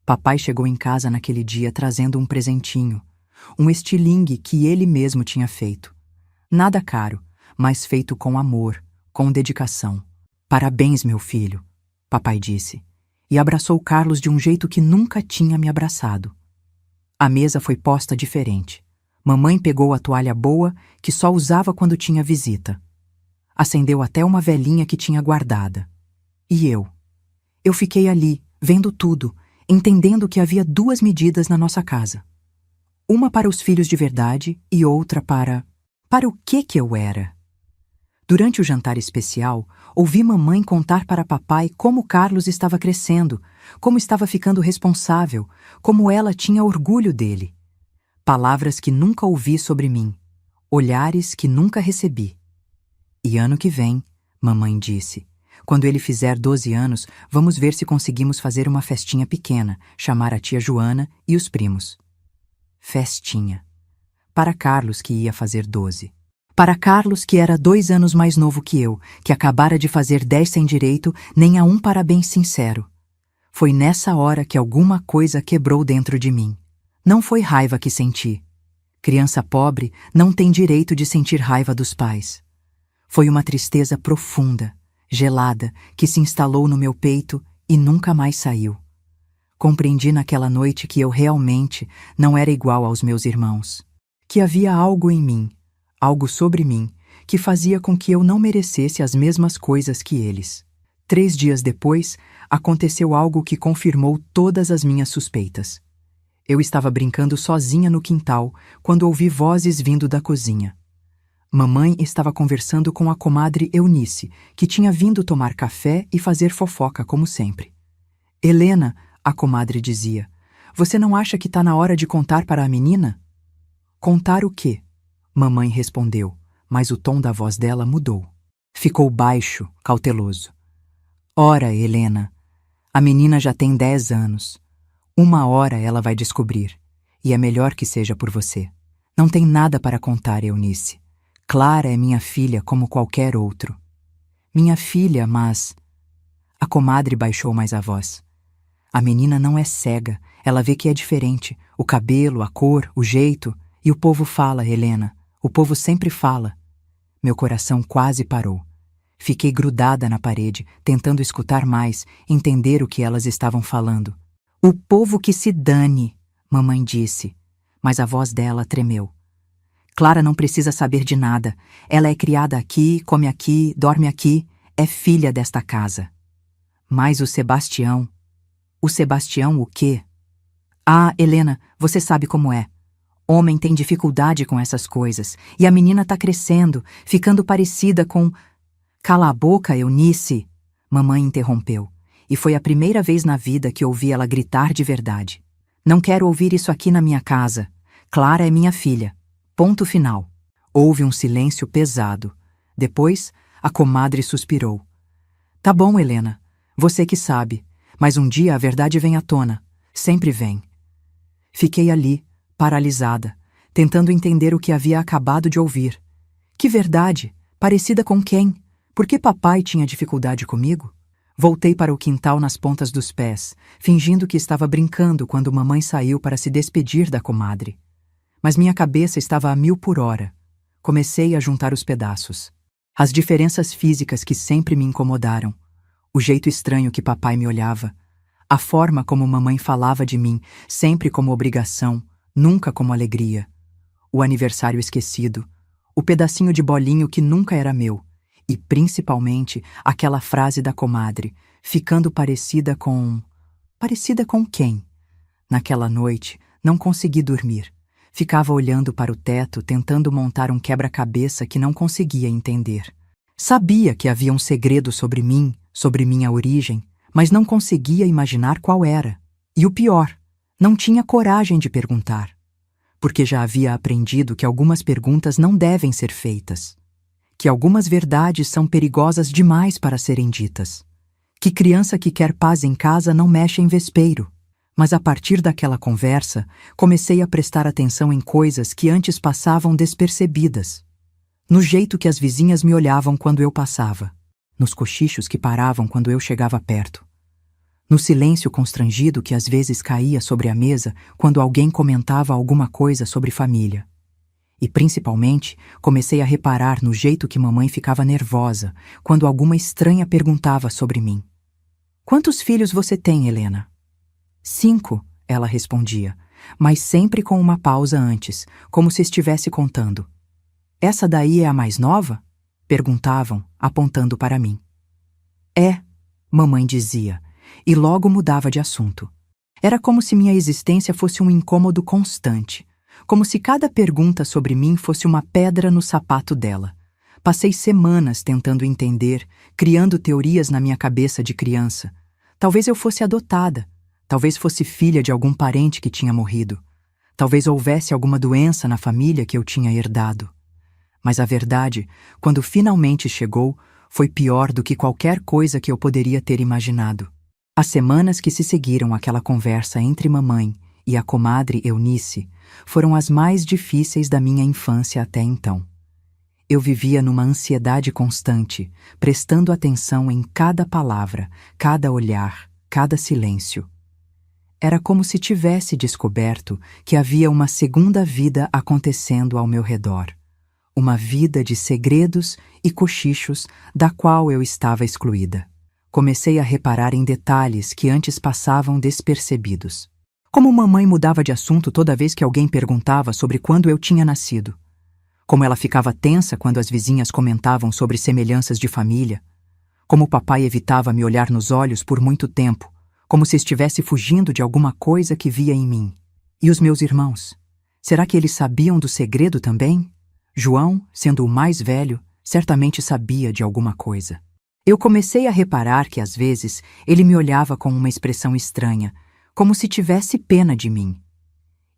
Papai chegou em casa naquele dia trazendo um presentinho, um estilingue que ele mesmo tinha feito. Nada caro, mas feito com amor, com dedicação. Parabéns, meu filho, papai disse, e abraçou Carlos de um jeito que nunca tinha me abraçado. A mesa foi posta diferente. Mamãe pegou a toalha boa, que só usava quando tinha visita. Acendeu até uma velinha que tinha guardada. E eu? Eu fiquei ali, vendo tudo, entendendo que havia 2 medidas na nossa casa. Uma para os filhos de verdade e outra para... Para o que eu era? Durante o jantar especial, ouvi mamãe contar para papai como Carlos estava crescendo, como estava ficando responsável, como ela tinha orgulho dele. Palavras que nunca ouvi sobre mim, olhares que nunca recebi. E ano que vem, mamãe disse, quando ele fizer 12 anos, vamos ver se conseguimos fazer uma festinha pequena, chamar a tia Joana e os primos. Festinha. Para Carlos, que ia fazer 12. Para Carlos, que era 2 anos mais novo que eu, que acabara de fazer 10 sem direito, nem a um parabéns sincero. Foi nessa hora que alguma coisa quebrou dentro de mim. Não foi raiva que senti. Criança pobre não tem direito de sentir raiva dos pais. Foi uma tristeza profunda, gelada, que se instalou no meu peito e nunca mais saiu. Compreendi naquela noite que eu realmente não era igual aos meus irmãos. Que havia algo em mim, algo sobre mim, que fazia com que eu não merecesse as mesmas coisas que eles. 3 dias depois, aconteceu algo que confirmou todas as minhas suspeitas. Eu estava brincando sozinha no quintal, quando ouvi vozes vindo da cozinha. Mamãe estava conversando com a comadre Eunice, que tinha vindo tomar café e fazer fofoca como sempre. Helena, a comadre dizia, você não acha que está na hora de contar para a menina? Contar o quê? Mamãe respondeu, mas o tom da voz dela mudou. Ficou baixo, cauteloso. Ora, Helena, a menina já tem 10 anos. Uma hora ela vai descobrir, e é melhor que seja por você. Não tem nada para contar, Eunice. Clara é minha filha como qualquer outro. Minha filha, mas... A comadre baixou mais a voz. A menina não é cega, ela vê que é diferente. O cabelo, a cor, o jeito. E o povo fala, Helena. O povo sempre fala. Meu coração quase parou. Fiquei grudada na parede, tentando escutar mais, entender o que elas estavam falando. O povo que se dane, mamãe disse, mas a voz dela tremeu. Clara não precisa saber de nada. Ela é criada aqui, come aqui, dorme aqui, é filha desta casa. Mas o Sebastião... O Sebastião o quê? Ah, Helena, você sabe como é. Homem tem dificuldade com essas coisas, e a menina tá crescendo, ficando parecida com... Cala a boca, Eunice! Mamãe interrompeu, e foi a primeira vez na vida que ouvi ela gritar de verdade. Não quero ouvir isso aqui na minha casa. Clara é minha filha. Ponto final. Houve um silêncio pesado. Depois, a comadre suspirou. Tá bom, Helena. Você que sabe. Mas um dia a verdade vem à tona. Sempre vem. Fiquei ali, paralisada, tentando entender o que havia acabado de ouvir. Que verdade? Parecida com quem? Por que papai tinha dificuldade comigo? Voltei para o quintal nas pontas dos pés, fingindo que estava brincando quando mamãe saiu para se despedir da comadre. Mas minha cabeça estava a 1000 por hora. Comecei a juntar os pedaços. As diferenças físicas que sempre me incomodaram. O jeito estranho que papai me olhava. A forma como mamãe falava de mim, sempre como obrigação, nunca como alegria. O aniversário esquecido. O pedacinho de bolinho que nunca era meu. E, principalmente, aquela frase da comadre, ficando parecida com... Parecida com quem? Naquela noite, não consegui dormir. Ficava olhando para o teto, tentando montar um quebra-cabeça que não conseguia entender. Sabia que havia um segredo sobre mim, sobre minha origem, mas não conseguia imaginar qual era. E o pior, não tinha coragem de perguntar. Porque já havia aprendido que algumas perguntas não devem ser feitas. Que algumas verdades são perigosas demais para serem ditas. Que criança que quer paz em casa não mexe em vespeiro. Mas a partir daquela conversa, comecei a prestar atenção em coisas que antes passavam despercebidas. No jeito que as vizinhas me olhavam quando eu passava. Nos cochichos que paravam quando eu chegava perto. No silêncio constrangido que às vezes caía sobre a mesa quando alguém comentava alguma coisa sobre família. E, principalmente, comecei a reparar no jeito que mamãe ficava nervosa quando alguma estranha perguntava sobre mim. Quantos filhos você tem, Helena? 5, ela respondia, mas sempre com uma pausa antes, como se estivesse contando. Essa daí é a mais nova? Perguntavam, apontando para mim. É, mamãe dizia, e logo mudava de assunto. Era como se minha existência fosse um incômodo constante, como se cada pergunta sobre mim fosse uma pedra no sapato dela. Passei semanas tentando entender, criando teorias na minha cabeça de criança. Talvez eu fosse adotada. Talvez fosse filha de algum parente que tinha morrido. Talvez houvesse alguma doença na família que eu tinha herdado. Mas a verdade, quando finalmente chegou, foi pior do que qualquer coisa que eu poderia ter imaginado. As semanas que se seguiram àquela conversa entre mamãe e a comadre Eunice foram as mais difíceis da minha infância até então. Eu vivia numa ansiedade constante, prestando atenção em cada palavra, cada olhar, cada silêncio. Era como se tivesse descoberto que havia uma segunda vida acontecendo ao meu redor. Uma vida de segredos e cochichos da qual eu estava excluída. Comecei a reparar em detalhes que antes passavam despercebidos. Como mamãe mudava de assunto toda vez que alguém perguntava sobre quando eu tinha nascido. Como ela ficava tensa quando as vizinhas comentavam sobre semelhanças de família. Como papai evitava me olhar nos olhos por muito tempo, como se estivesse fugindo de alguma coisa que via em mim. E os meus irmãos? Será que eles sabiam do segredo também? João, sendo o mais velho, certamente sabia de alguma coisa. Eu comecei a reparar que, às vezes, ele me olhava com uma expressão estranha, como se tivesse pena de mim.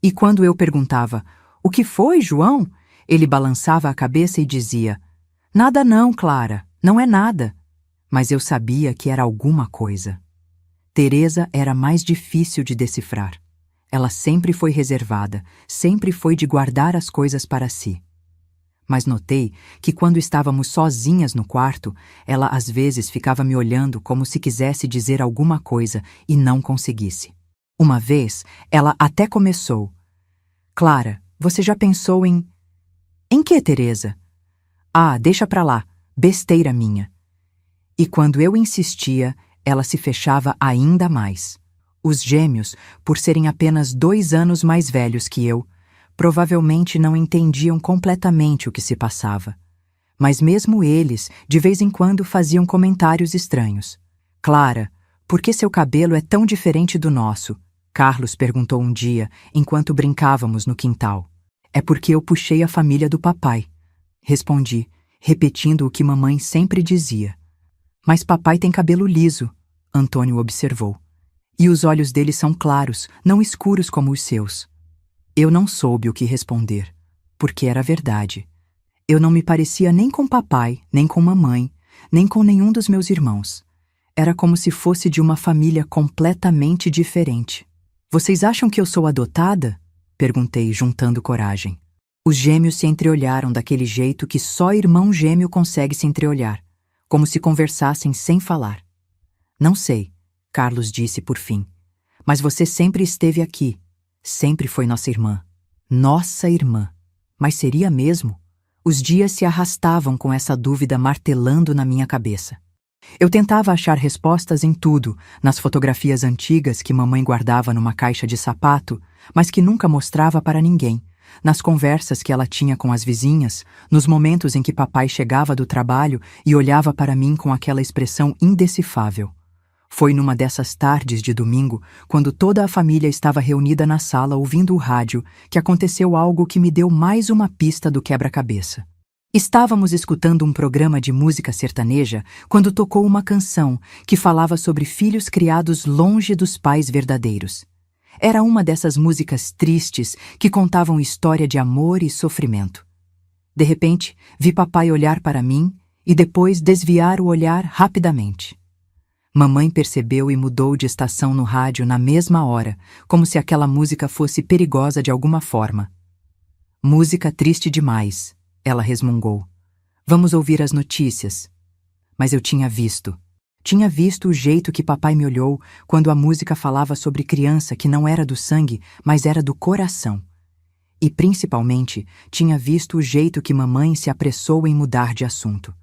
E quando eu perguntava, "O que foi, João?", ele balançava a cabeça e dizia, "Nada não, Clara, não é nada." Mas eu sabia que era alguma coisa. Teresa era mais difícil de decifrar. Ela sempre foi reservada, sempre foi de guardar as coisas para si. mas notei que quando estávamos sozinhas no quarto, ela às vezes ficava me olhando como se quisesse dizer alguma coisa e não conseguisse. Uma vez, ela até começou: Clara, você já pensou em... Em que, Teresa? Ah, deixa pra lá, besteira minha. E quando eu insistia, ela se fechava ainda mais. Os gêmeos, por serem apenas 2 anos mais velhos que eu, provavelmente não entendiam completamente o que se passava. Mas mesmo eles, de vez em quando, faziam comentários estranhos. Clara, por que seu cabelo é tão diferente do nosso? Carlos perguntou um dia, enquanto brincávamos no quintal. É porque eu puxei a família do papai. Respondi, repetindo o que mamãe sempre dizia. Mas papai tem cabelo liso, Antônio observou. E os olhos dele são claros, não escuros como os seus. Eu não soube o que responder, porque era verdade. Eu não me parecia nem com papai, nem com mamãe, nem com nenhum dos meus irmãos. Era como se fosse de uma família completamente diferente. Vocês acham que eu sou adotada? Perguntei, juntando coragem. Os gêmeos se entreolharam daquele jeito que só irmão gêmeo consegue se entreolhar, como se conversassem sem falar. Não sei, Carlos disse por fim, mas você sempre esteve aqui. Sempre foi nossa irmã. Nossa irmã. Mas seria mesmo? Os dias se arrastavam com essa dúvida martelando na minha cabeça. Eu tentava achar respostas em tudo, nas fotografias antigas que mamãe guardava numa caixa de sapato, mas que nunca mostrava para ninguém, nas conversas que ela tinha com as vizinhas, nos momentos em que papai chegava do trabalho e olhava para mim com aquela expressão indecifável. Foi numa dessas tardes de domingo, quando toda a família estava reunida na sala ouvindo o rádio, que aconteceu algo que me deu mais uma pista do quebra-cabeça. Estávamos escutando um programa de música sertaneja quando tocou uma canção que falava sobre filhos criados longe dos pais verdadeiros. Era uma dessas músicas tristes que contavam história de amor e sofrimento. De repente, vi papai olhar para mim e depois desviar o olhar rapidamente. Mamãe percebeu e mudou de estação no rádio na mesma hora, como se aquela música fosse perigosa de alguma forma. Música triste demais, ela resmungou. Vamos ouvir as notícias. Mas eu tinha visto. Tinha visto o jeito que papai me olhou quando a música falava sobre criança que não era do sangue, mas era do coração. E, principalmente, tinha visto o jeito que mamãe se apressou em mudar de assunto.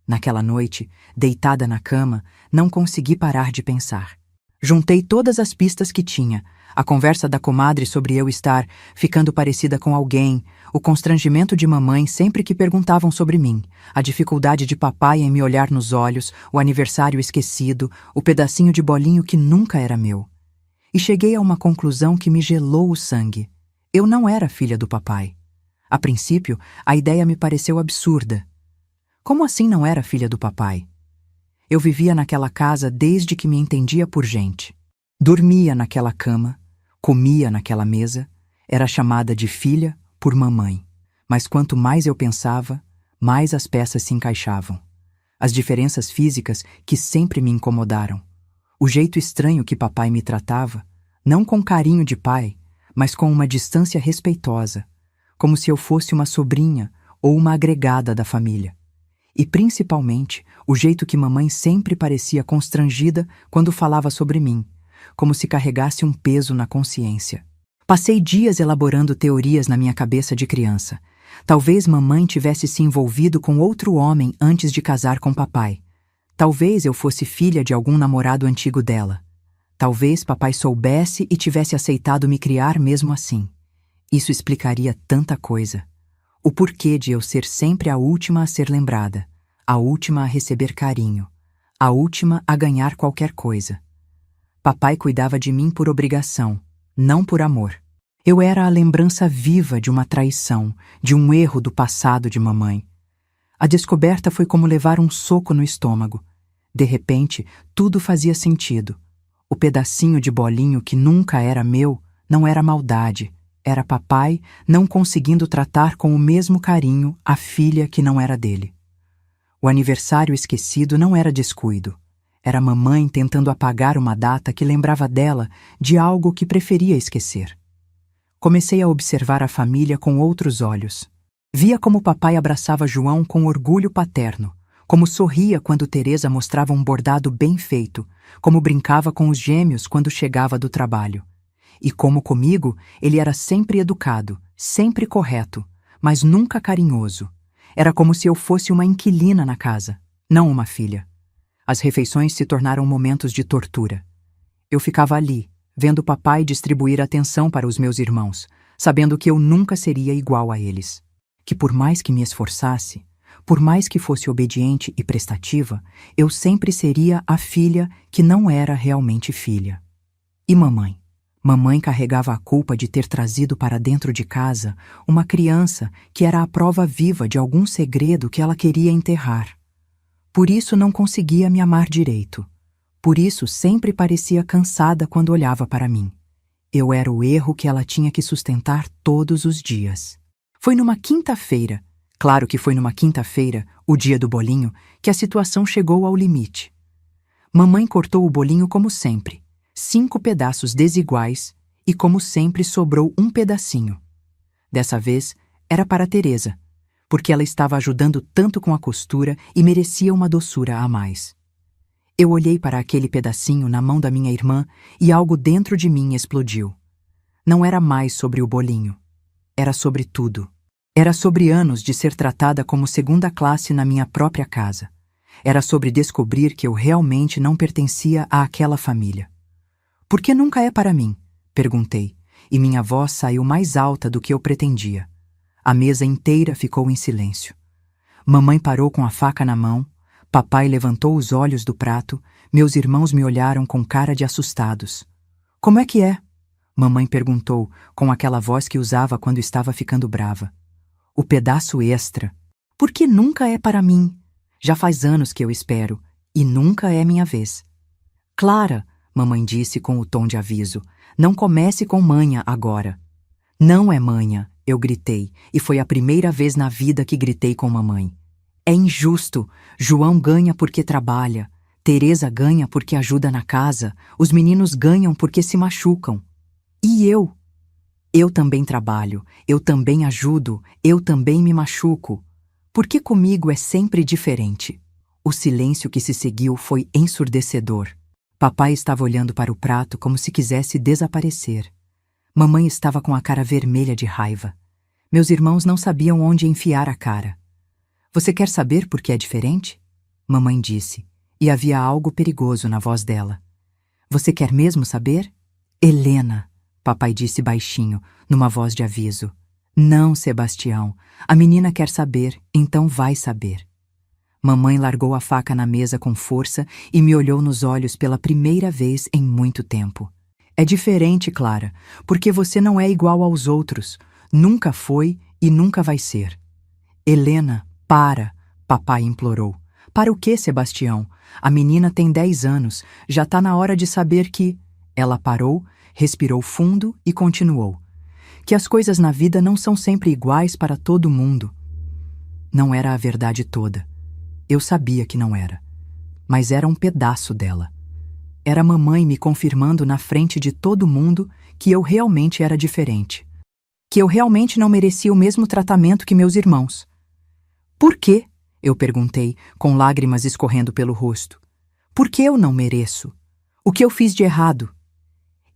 Naquela noite, deitada na cama, não consegui parar de pensar. Juntei todas as pistas que tinha, a conversa da comadre sobre eu estar ficando parecida com alguém, o constrangimento de mamãe sempre que perguntavam sobre mim, a dificuldade de papai em me olhar nos olhos, o aniversário esquecido, o pedacinho de bolinho que nunca era meu. E cheguei a uma conclusão que me gelou o sangue. Eu não era filha do papai. A princípio, a ideia me pareceu absurda. Como assim não era filha do papai? Eu vivia naquela casa desde que me entendia por gente. Dormia naquela cama, comia naquela mesa, era chamada de filha por mamãe. Mas quanto mais eu pensava, mais as peças se encaixavam. As diferenças físicas que sempre me incomodaram. O jeito estranho que papai me tratava, não com carinho de pai, mas com uma distância respeitosa, como se eu fosse uma sobrinha ou uma agregada da família. E, principalmente, o jeito que mamãe sempre parecia constrangida quando falava sobre mim, como se carregasse um peso na consciência. Passei dias elaborando teorias na minha cabeça de criança. Talvez mamãe tivesse se envolvido com outro homem antes de casar com papai. Talvez eu fosse filha de algum namorado antigo dela. Talvez papai soubesse e tivesse aceitado me criar mesmo assim. Isso explicaria tanta coisa. O porquê de eu ser sempre a última a ser lembrada, a última a receber carinho, a última a ganhar qualquer coisa. Papai cuidava de mim por obrigação, não por amor. Eu era a lembrança viva de uma traição, de um erro do passado de mamãe. A descoberta foi como levar um soco no estômago. De repente, tudo fazia sentido. O pedacinho de bolinho que nunca era meu não era maldade. Era papai não conseguindo tratar com o mesmo carinho a filha que não era dele. O aniversário esquecido não era descuido. Era mamãe tentando apagar uma data que lembrava dela de algo que preferia esquecer. Comecei a observar a família com outros olhos. Via como papai abraçava João com orgulho paterno, como sorria quando Teresa mostrava um bordado bem feito, como brincava com os gêmeos quando chegava do trabalho. E como comigo, ele era sempre educado, sempre correto, mas nunca carinhoso. Era como se eu fosse uma inquilina na casa, não uma filha. As refeições se tornaram momentos de tortura. Eu ficava ali, vendo papai distribuir atenção para os meus irmãos, sabendo que eu nunca seria igual a eles. Que por mais que me esforçasse, por mais que fosse obediente e prestativa, eu sempre seria a filha que não era realmente filha. E mamãe? Mamãe carregava a culpa de ter trazido para dentro de casa uma criança que era a prova viva de algum segredo que ela queria enterrar. Por isso não conseguia me amar direito. Por isso sempre parecia cansada quando olhava para mim. Eu era o erro que ela tinha que sustentar todos os dias. Foi numa quinta-feira, claro que foi numa quinta-feira, o dia do bolinho, que a situação chegou ao limite. Mamãe cortou o bolinho como sempre, 5 pedaços desiguais, e como sempre sobrou um pedacinho. Dessa vez, era para Teresa, porque ela estava ajudando tanto com a costura e merecia uma doçura a mais. Eu olhei para aquele pedacinho na mão da minha irmã e algo dentro de mim explodiu. Não era mais sobre o bolinho. Era sobre tudo. Era sobre anos de ser tratada como segunda classe na minha própria casa. Era sobre descobrir que eu realmente não pertencia àquela família. Por que nunca é para mim? Perguntei, e minha voz saiu mais alta do que eu pretendia. A mesa inteira ficou em silêncio. Mamãe parou com a faca na mão, papai levantou os olhos do prato, meus irmãos me olharam com cara de assustados. Como é que é? Mamãe perguntou, com aquela voz que usava quando estava ficando brava. O pedaço extra. Por que nunca é para mim? Já faz anos que eu espero, e nunca é minha vez. Clara, mamãe disse com o tom de aviso, não comece com manha agora. Não é manha, eu gritei, e foi a primeira vez na vida que gritei com mamãe. É injusto. João ganha porque trabalha, Teresa ganha porque ajuda na casa, os meninos ganham porque se machucam. E eu? Eu também trabalho, eu também ajudo, eu também me machuco. Por que comigo é sempre diferente? O silêncio que se seguiu foi ensurdecedor. Papai estava olhando para o prato como se quisesse desaparecer. Mamãe estava com a cara vermelha de raiva. Meus irmãos não sabiam onde enfiar a cara. Você quer saber por que é diferente? Mamãe disse, e havia algo perigoso na voz dela. Você quer mesmo saber? Helena, papai disse baixinho, numa voz de aviso. Não, Sebastião, a menina quer saber, então vai saber. Mamãe largou a faca na mesa com força e me olhou nos olhos pela primeira vez em muito tempo. É diferente, Clara, porque você não é igual aos outros. Nunca foi e nunca vai ser. Helena, para, papai implorou. Para o quê, Sebastião? A menina tem 10 anos, já está na hora de saber que... Ela parou, respirou fundo e continuou. Que as coisas na vida não são sempre iguais para todo mundo. Não era a verdade toda. Eu sabia que não era. Mas era um pedaço dela. Era mamãe me confirmando na frente de todo mundo que eu realmente era diferente. Que eu realmente não merecia o mesmo tratamento que meus irmãos. Por quê? Eu perguntei, com lágrimas escorrendo pelo rosto. Por que eu não mereço? O que eu fiz de errado?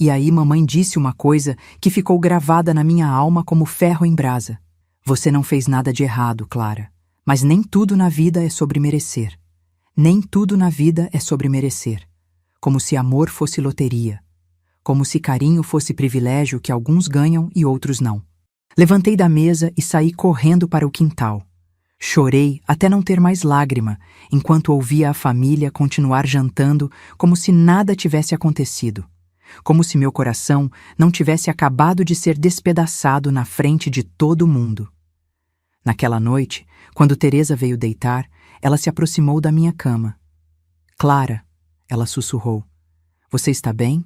E aí mamãe disse uma coisa que ficou gravada na minha alma como ferro em brasa. Você não fez nada de errado, Clara. Mas nem tudo na vida é sobre merecer. Nem tudo na vida é sobre merecer. Como se amor fosse loteria. Como se carinho fosse privilégio que alguns ganham e outros não. Levantei da mesa e saí correndo para o quintal. Chorei até não ter mais lágrima, enquanto ouvia a família continuar jantando como se nada tivesse acontecido. Como se meu coração não tivesse acabado de ser despedaçado na frente de todo mundo. Naquela noite, quando Teresa veio deitar, ela se aproximou da minha cama. Clara, ela sussurrou. Você está bem?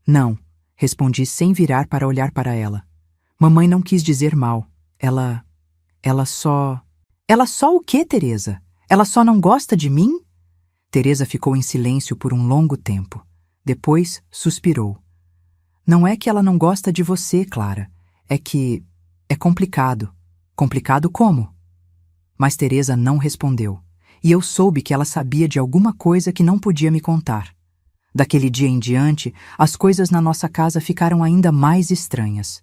Não, respondi sem virar para olhar para ela. Mamãe não quis dizer mal. Ela só... Ela só o quê, Teresa? Ela só não gosta de mim? Teresa ficou em silêncio por um longo tempo. Depois, suspirou. Não é que ela não gosta de você, Clara. É que... é complicado. Complicado como? Mas Teresa não respondeu, e eu soube que ela sabia de alguma coisa que não podia me contar. Daquele dia em diante, as coisas na nossa casa ficaram ainda mais estranhas.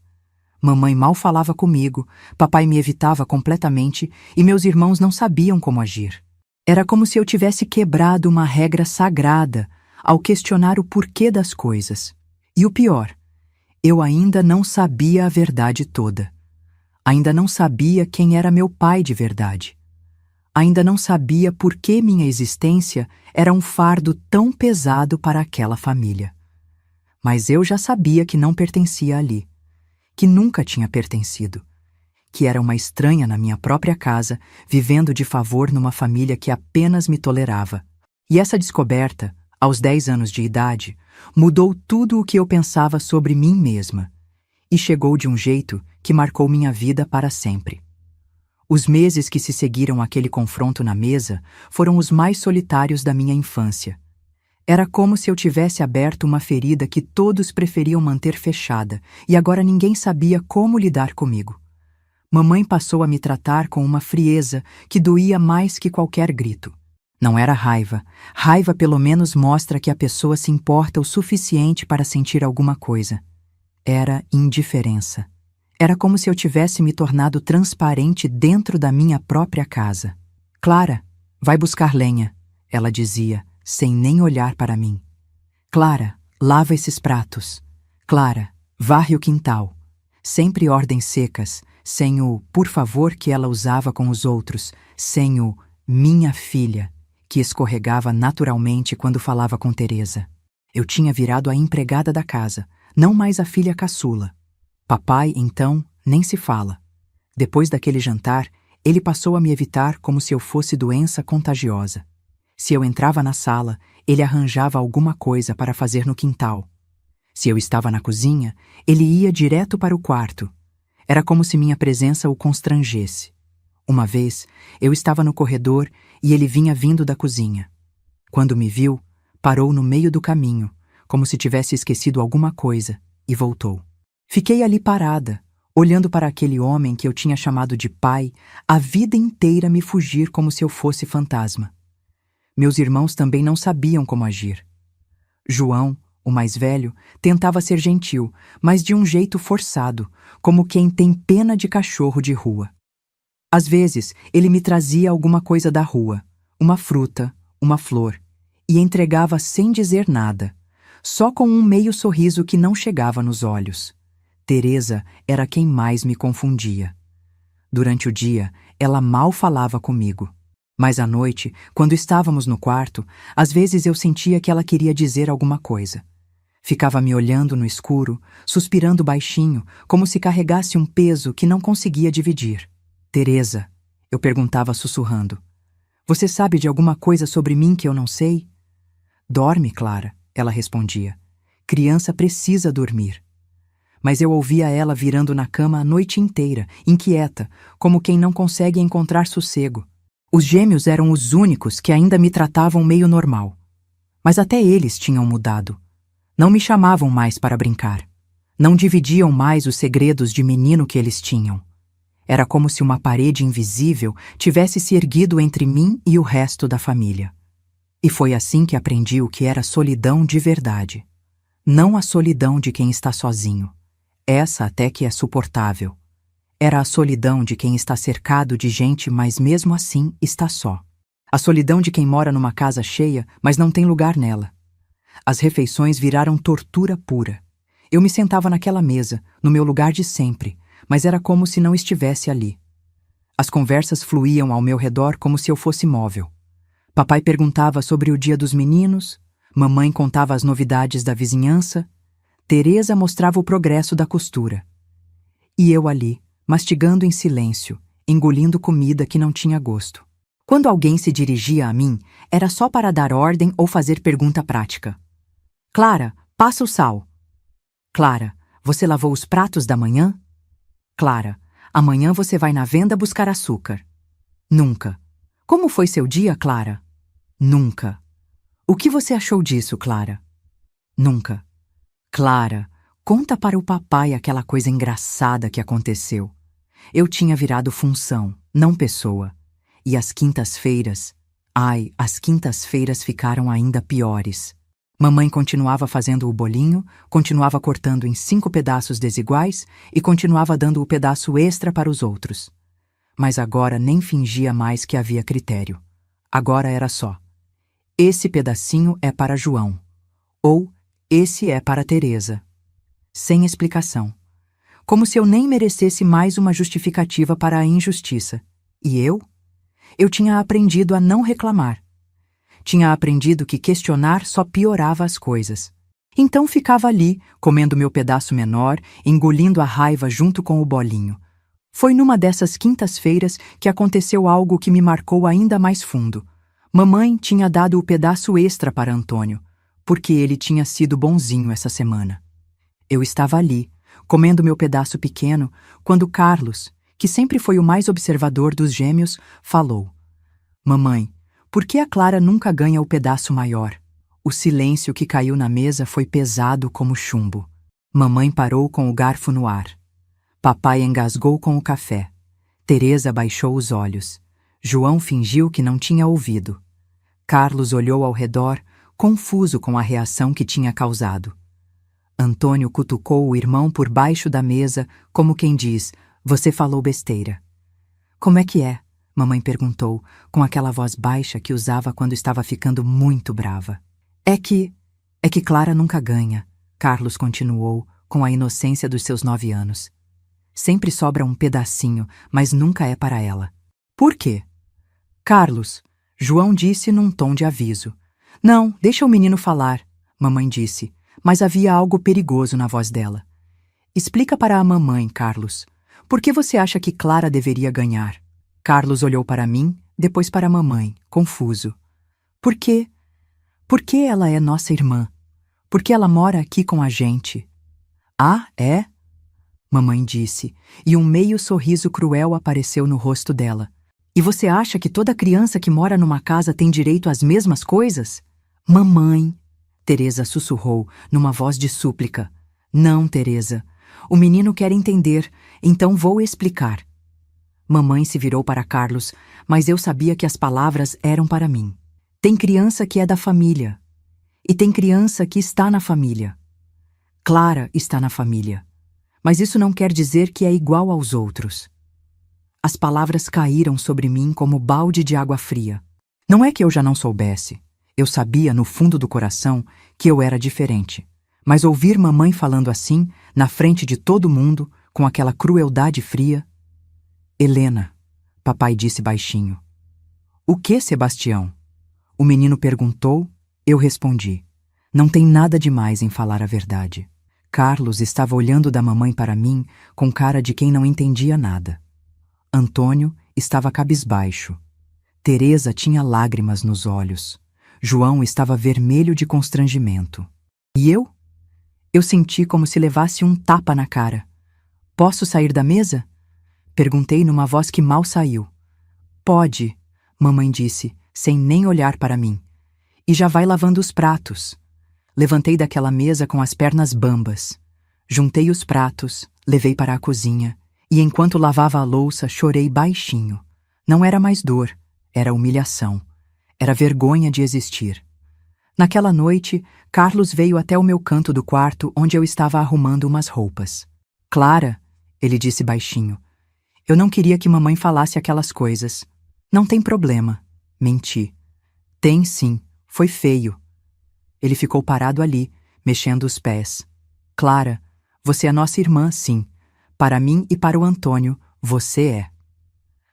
Mamãe mal falava comigo, papai me evitava completamente e meus irmãos não sabiam como agir. Era como se eu tivesse quebrado uma regra sagrada ao questionar o porquê das coisas. E o pior, eu ainda não sabia a verdade toda. Ainda não sabia quem era meu pai de verdade. Ainda não sabia por que minha existência era um fardo tão pesado para aquela família. Mas eu já sabia que não pertencia ali, que nunca tinha pertencido, que era uma estranha na minha própria casa, vivendo de favor numa família que apenas me tolerava. E essa descoberta, aos 10 anos de idade, mudou tudo o que eu pensava sobre mim mesma, e chegou de um jeito que marcou minha vida para sempre. Os meses que se seguiram àquele confronto na mesa foram os mais solitários da minha infância. Era como se eu tivesse aberto uma ferida que todos preferiam manter fechada, e agora ninguém sabia como lidar comigo. Mamãe passou a me tratar com uma frieza que doía mais que qualquer grito. Não era raiva. Raiva pelo menos mostra que a pessoa se importa o suficiente para sentir alguma coisa. Era indiferença. Era como se eu tivesse me tornado transparente dentro da minha própria casa. Clara, vai buscar lenha, ela dizia, sem nem olhar para mim. Clara, lava esses pratos. Clara, varre o quintal. Sempre ordens secas, sem o por favor que ela usava com os outros, sem o minha filha, que escorregava naturalmente quando falava com Teresa. Eu tinha virado a empregada da casa, não mais a filha caçula. Papai, então, nem se fala. Depois daquele jantar, ele passou a me evitar como se eu fosse doença contagiosa. Se eu entrava na sala, ele arranjava alguma coisa para fazer no quintal. Se eu estava na cozinha, ele ia direto para o quarto. Era como se minha presença o constrangesse. Uma vez, eu estava no corredor e ele vinha vindo da cozinha. Quando me viu, parou no meio do caminho, como se tivesse esquecido alguma coisa, e voltou. Fiquei ali parada, olhando para aquele homem que eu tinha chamado de pai, a vida inteira me fugir como se eu fosse fantasma. Meus irmãos também não sabiam como agir. João, o mais velho, tentava ser gentil, mas de um jeito forçado, como quem tem pena de cachorro de rua. Às vezes, ele me trazia alguma coisa da rua, uma fruta, uma flor, e entregava sem dizer nada, só com um meio sorriso que não chegava nos olhos. Teresa era quem mais me confundia. Durante o dia, ela mal falava comigo. Mas à noite, quando estávamos no quarto, às vezes eu sentia que ela queria dizer alguma coisa. Ficava me olhando no escuro, suspirando baixinho, como se carregasse um peso que não conseguia dividir. Teresa, eu perguntava sussurrando. Você sabe de alguma coisa sobre mim que eu não sei? Dorme, Clara, ela respondia. Criança precisa dormir. Mas eu ouvia ela virando na cama a noite inteira, inquieta, como quem não consegue encontrar sossego. Os gêmeos eram os únicos que ainda me tratavam meio normal. Mas até eles tinham mudado. Não me chamavam mais para brincar. Não dividiam mais os segredos de menino que eles tinham. Era como se uma parede invisível tivesse se erguido entre mim e o resto da família. E foi assim que aprendi o que era solidão de verdade. Não a solidão de quem está sozinho. Essa até que é suportável. Era a solidão de quem está cercado de gente, mas mesmo assim está só. A solidão de quem mora numa casa cheia, mas não tem lugar nela. As refeições viraram tortura pura. Eu me sentava naquela mesa, no meu lugar de sempre, mas era como se não estivesse ali. As conversas fluíam ao meu redor como se eu fosse móvel. Papai perguntava sobre o dia dos meninos, mamãe contava as novidades da vizinhança, Teresa mostrava o progresso da costura. E eu ali, mastigando em silêncio, engolindo comida que não tinha gosto. Quando alguém se dirigia a mim, era só para dar ordem ou fazer pergunta prática. Clara, passa o sal. Clara, você lavou os pratos da manhã? Clara, amanhã você vai na venda buscar açúcar. Nunca. Como foi seu dia, Clara? Nunca. O que você achou disso, Clara? Nunca. Clara, conta para o papai aquela coisa engraçada que aconteceu. Eu tinha virado função, não pessoa. E as quintas-feiras, as quintas-feiras ficaram ainda piores. Mamãe continuava fazendo o bolinho, continuava cortando em 5 pedaços desiguais e continuava dando o pedaço extra para os outros. Mas agora nem fingia mais que havia critério. Agora era só: esse pedacinho é para João. Ou esse é para Teresa. Sem explicação. Como se eu nem merecesse mais uma justificativa para a injustiça. E eu? Eu tinha aprendido a não reclamar. Tinha aprendido que questionar só piorava as coisas. Então ficava ali, comendo meu pedaço menor, engolindo a raiva junto com o bolinho. Foi numa dessas quintas-feiras que aconteceu algo que me marcou ainda mais fundo. Mamãe tinha dado o pedaço extra para Antônio, porque ele tinha sido bonzinho essa semana. Eu estava ali, comendo meu pedaço pequeno, quando Carlos, que sempre foi o mais observador dos gêmeos, falou: Mamãe, por que a Clara nunca ganha o pedaço maior? O silêncio que caiu na mesa foi pesado como chumbo. Mamãe parou com o garfo no ar. Papai engasgou com o café. Teresa baixou os olhos. João fingiu que não tinha ouvido. Carlos olhou ao redor, confuso com a reação que tinha causado. Antônio cutucou o irmão por baixo da mesa, como quem diz: Você falou besteira. Como é que é? Mamãe perguntou, com aquela voz baixa que usava quando estava ficando muito brava. É que Clara nunca ganha, Carlos continuou, com a inocência dos seus 9 anos. Sempre sobra um pedacinho, mas nunca é para ela. Por quê? Carlos, João disse num tom de aviso. Não, deixa o menino falar, mamãe disse, mas havia algo perigoso na voz dela. Explica para a mamãe, Carlos. Por que você acha que Clara deveria ganhar? Carlos olhou para mim, depois para a mamãe, confuso. Por quê? Porque ela é nossa irmã. Porque ela mora aqui com a gente. Ah, é? Mamãe disse, e um meio sorriso cruel apareceu no rosto dela. E você acha que toda criança que mora numa casa tem direito às mesmas coisas? Mamãe, Teresa sussurrou, numa voz de súplica. Não, Teresa. O menino quer entender, então vou explicar. Mamãe se virou para Carlos, mas eu sabia que as palavras eram para mim. Tem criança que é da família. E tem criança que está na família. Clara está na família. Mas isso não quer dizer que é igual aos outros. As palavras caíram sobre mim como balde de água fria. Não é que eu já não soubesse. Eu sabia, no fundo do coração, que eu era diferente. Mas ouvir mamãe falando assim, na frente de todo mundo, com aquela crueldade fria... Helena, papai disse baixinho. O que, Sebastião? O menino perguntou, eu respondi. Não tem nada demais em falar a verdade. Carlos estava olhando da mamãe para mim com cara de quem não entendia nada. Antônio estava cabisbaixo. Teresa tinha lágrimas nos olhos. João estava vermelho de constrangimento. E eu? Eu senti como se levasse um tapa na cara. Posso sair da mesa? Perguntei numa voz que mal saiu. Pode, mamãe disse, sem nem olhar para mim. E já vai lavando os pratos. Levantei daquela mesa com as pernas bambas. Juntei os pratos, levei para a cozinha, e enquanto lavava a louça, chorei baixinho. Não era mais dor, era humilhação. Era vergonha de existir. Naquela noite, Carlos veio até o meu canto do quarto onde eu estava arrumando umas roupas. Clara, ele disse baixinho, eu não queria que mamãe falasse aquelas coisas. Não tem problema. Menti. Tem sim, foi feio. Ele ficou parado ali, mexendo os pés. Clara, você é nossa irmã, sim. Para mim e para o Antônio, você é.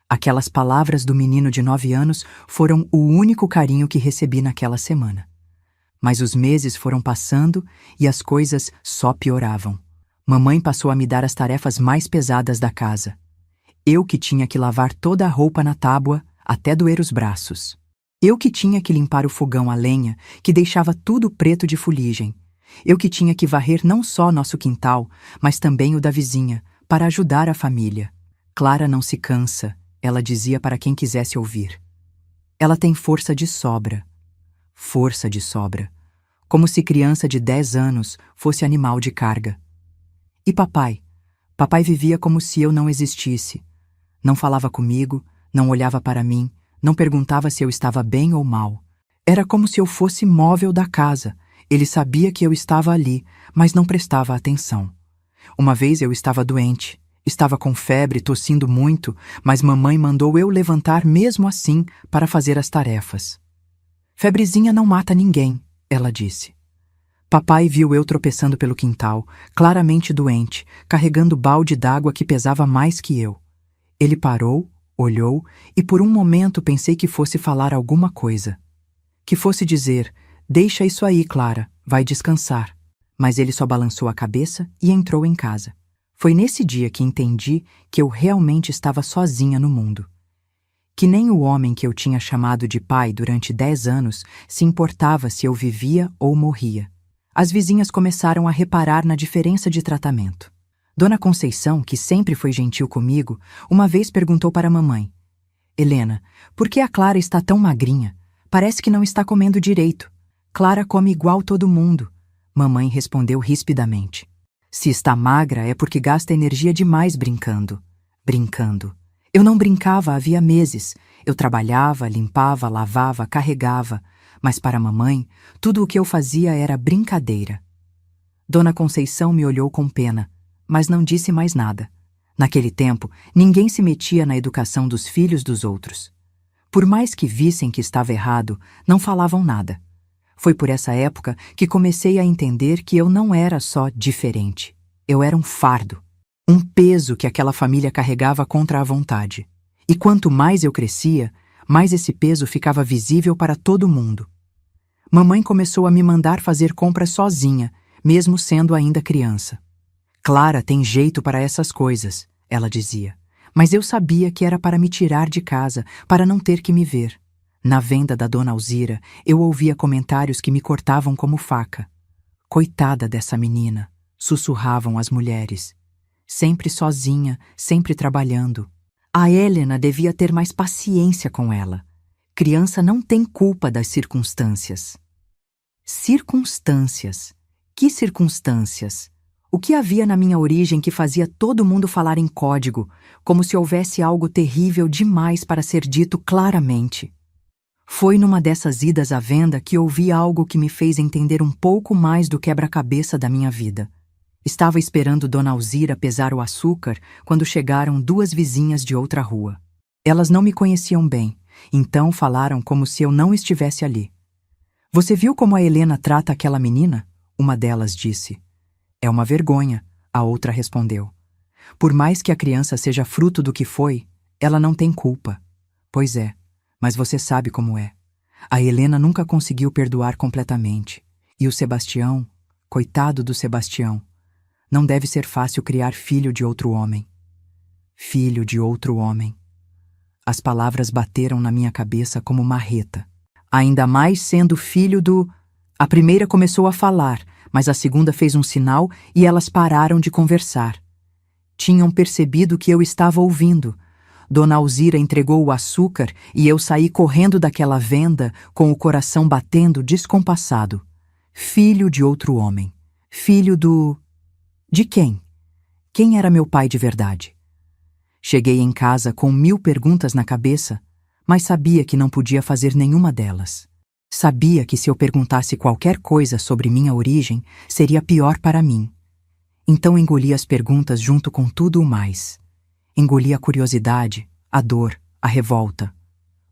Aquelas palavras do menino de 9 anos foram o único carinho que recebi naquela semana. Mas os meses foram passando e as coisas só pioravam. Mamãe passou a me dar as tarefas mais pesadas da casa. Eu que tinha que lavar toda a roupa na tábua, até doer os braços. Eu que tinha que limpar o fogão a lenha, que deixava tudo preto de fuligem. Eu que tinha que varrer não só nosso quintal, mas também o da vizinha, para ajudar a família. Clara não se cansa, ela dizia para quem quisesse ouvir. Ela tem força de sobra. Força de sobra. Como se criança de 10 anos fosse animal de carga. E papai? Papai vivia como se eu não existisse. Não falava comigo, não olhava para mim, não perguntava se eu estava bem ou mal. Era como se eu fosse móvel da casa. Ele sabia que eu estava ali, mas não prestava atenção. Uma vez eu estava doente. Estava com febre, tossindo muito, mas mamãe mandou eu levantar mesmo assim para fazer as tarefas. Febrezinha não mata ninguém, ela disse. Papai viu eu tropeçando pelo quintal, claramente doente, carregando balde d'água que pesava mais que eu. Ele parou, olhou e por um momento pensei que fosse falar alguma coisa. Que fosse dizer, deixa isso aí, Clara, vai descansar. Mas ele só balançou a cabeça e entrou em casa. Foi nesse dia que entendi que eu realmente estava sozinha no mundo. Que nem o homem que eu tinha chamado de pai durante 10 anos se importava se eu vivia ou morria. As vizinhas começaram a reparar na diferença de tratamento. Dona Conceição, que sempre foi gentil comigo, uma vez perguntou para a mamãe: Helena, por que a Clara está tão magrinha? Parece que não está comendo direito. Clara come igual todo mundo. Mamãe respondeu rispidamente. Se está magra é porque gasta energia demais brincando. Brincando. Eu não brincava havia meses. Eu trabalhava, limpava, lavava, carregava. Mas para a mamãe, tudo o que eu fazia era brincadeira. Dona Conceição me olhou com pena, mas não disse mais nada. Naquele tempo, ninguém se metia na educação dos filhos dos outros. Por mais que vissem que estava errado, não falavam nada. Foi por essa época que comecei a entender que eu não era só diferente. Eu era um fardo, um peso que aquela família carregava contra a vontade. E quanto mais eu crescia, mais esse peso ficava visível para todo mundo. Mamãe começou a me mandar fazer compras sozinha, mesmo sendo ainda criança. Clara tem jeito para essas coisas, ela dizia. Mas eu sabia que era para me tirar de casa, para não ter que me ver. Na venda da Dona Alzira, eu ouvia comentários que me cortavam como faca. Coitada dessa menina, sussurravam as mulheres. Sempre sozinha, sempre trabalhando. A Helena devia ter mais paciência com ela. Criança não tem culpa das circunstâncias. Circunstâncias? Que circunstâncias? O que havia na minha origem que fazia todo mundo falar em código, como se houvesse algo terrível demais para ser dito claramente? Foi numa dessas idas à venda que ouvi algo que me fez entender um pouco mais do quebra-cabeça da minha vida. Estava esperando Dona Alzira pesar o açúcar quando chegaram 2 vizinhas de outra rua. Elas não me conheciam bem, então falaram como se eu não estivesse ali. Você viu como a Helena trata aquela menina? Uma delas disse. É uma vergonha, a outra respondeu. Por mais que a criança seja fruto do que foi, ela não tem culpa. Pois é, mas você sabe como é. A Helena nunca conseguiu perdoar completamente. E o Sebastião, coitado do Sebastião, não deve ser fácil criar filho de outro homem. Filho de outro homem. As palavras bateram na minha cabeça como marreta. Ainda mais sendo filho do... A primeira começou a falar, mas a segunda fez um sinal e elas pararam de conversar. Tinham percebido que eu estava ouvindo. Dona Alzira entregou o açúcar e eu saí correndo daquela venda com o coração batendo descompassado. Filho de outro homem. Filho do... De quem? Quem era meu pai de verdade? Cheguei em casa com 1000 perguntas na cabeça, mas sabia que não podia fazer nenhuma delas. Sabia que se eu perguntasse qualquer coisa sobre minha origem, seria pior para mim. Então engoli as perguntas junto com tudo o mais. Engoli a curiosidade, a dor, a revolta.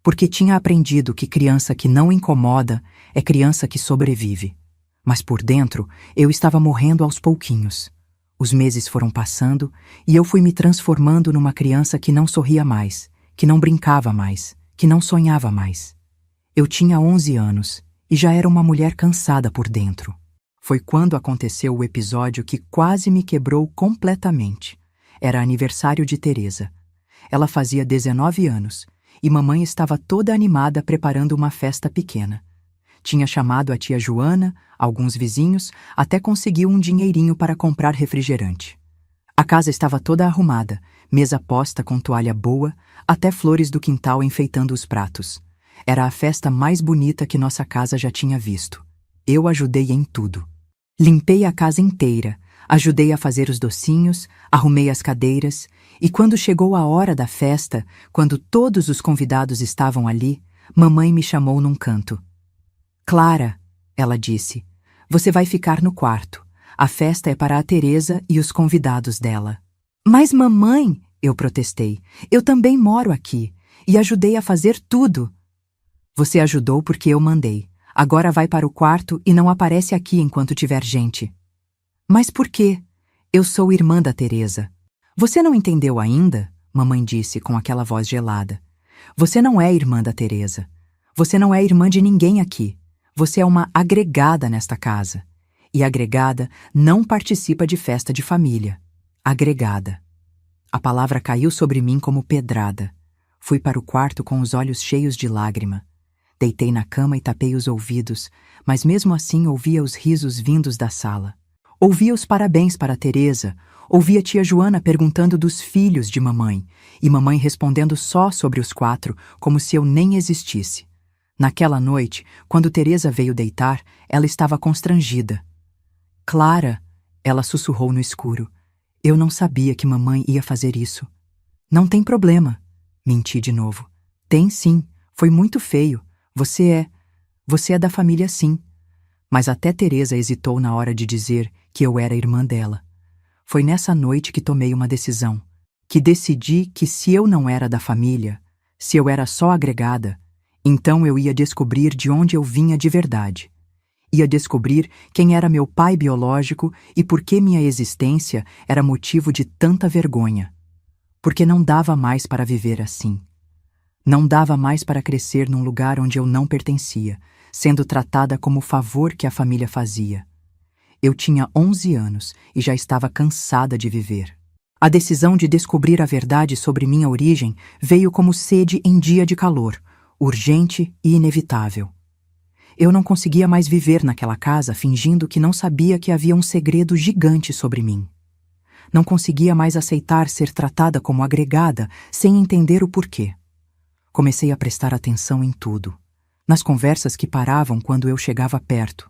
Porque tinha aprendido que criança que não incomoda é criança que sobrevive. Mas por dentro, eu estava morrendo aos pouquinhos. Os meses foram passando e eu fui me transformando numa criança que não sorria mais, que não brincava mais, que não sonhava mais. Eu tinha 11 anos e já era uma mulher cansada por dentro. Foi quando aconteceu o episódio que quase me quebrou completamente. Era aniversário de Teresa. Ela fazia 19 anos e mamãe estava toda animada preparando uma festa pequena. Tinha chamado a tia Joana, alguns vizinhos, até conseguiu um dinheirinho para comprar refrigerante. A casa estava toda arrumada, mesa posta com toalha boa, até flores do quintal enfeitando os pratos. Era a festa mais bonita que nossa casa já tinha visto. Eu ajudei em tudo. Limpei a casa inteira, Ajudei a fazer os docinhos, arrumei as cadeiras, e quando chegou a hora da festa, quando todos os convidados estavam ali, mamãe me chamou num canto. Clara, ela disse, você vai ficar no quarto. A festa é para a Teresa e os convidados dela. Mas mamãe, eu protestei, eu também moro aqui e ajudei a fazer tudo. Você ajudou porque eu mandei. Agora vai para o quarto e não aparece aqui enquanto tiver gente. Mas por quê? Eu sou irmã da Teresa. Você não entendeu ainda? Mamãe disse com aquela voz gelada. Você não é irmã da Teresa. Você não é irmã de ninguém aqui. Você é uma agregada nesta casa. E agregada não participa de festa de família. Agregada. A palavra caiu sobre mim como pedrada. Fui para o quarto com os olhos cheios de lágrima. Deitei na cama e tapei os ouvidos, mas mesmo assim ouvia os risos vindos da sala. Ouvia os parabéns para Teresa, ouvia tia Joana perguntando dos filhos de mamãe, e mamãe respondendo só sobre os 4, como se eu nem existisse. Naquela noite, quando Teresa veio deitar, ela estava constrangida. Clara, ela sussurrou no escuro. Eu não sabia que mamãe ia fazer isso. Não tem problema. Menti de novo. Tem sim, foi muito feio. Você é da família sim. Mas até Teresa hesitou na hora de dizer que eu era irmã dela. Foi nessa noite que tomei uma decisão. Que decidi que se eu não era da família, se eu era só agregada, então eu ia descobrir de onde eu vinha de verdade. Ia descobrir quem era meu pai biológico e por que minha existência era motivo de tanta vergonha. Porque não dava mais para viver assim. Não dava mais para crescer num lugar onde eu não pertencia, sendo tratada como o favor que a família fazia. Eu tinha 11 anos e já estava cansada de viver. A decisão de descobrir a verdade sobre minha origem veio como sede em dia de calor, urgente e inevitável. Eu não conseguia mais viver naquela casa fingindo que não sabia que havia um segredo gigante sobre mim. Não conseguia mais aceitar ser tratada como agregada sem entender o porquê. Comecei a prestar atenção em tudo. Nas conversas que paravam quando eu chegava perto.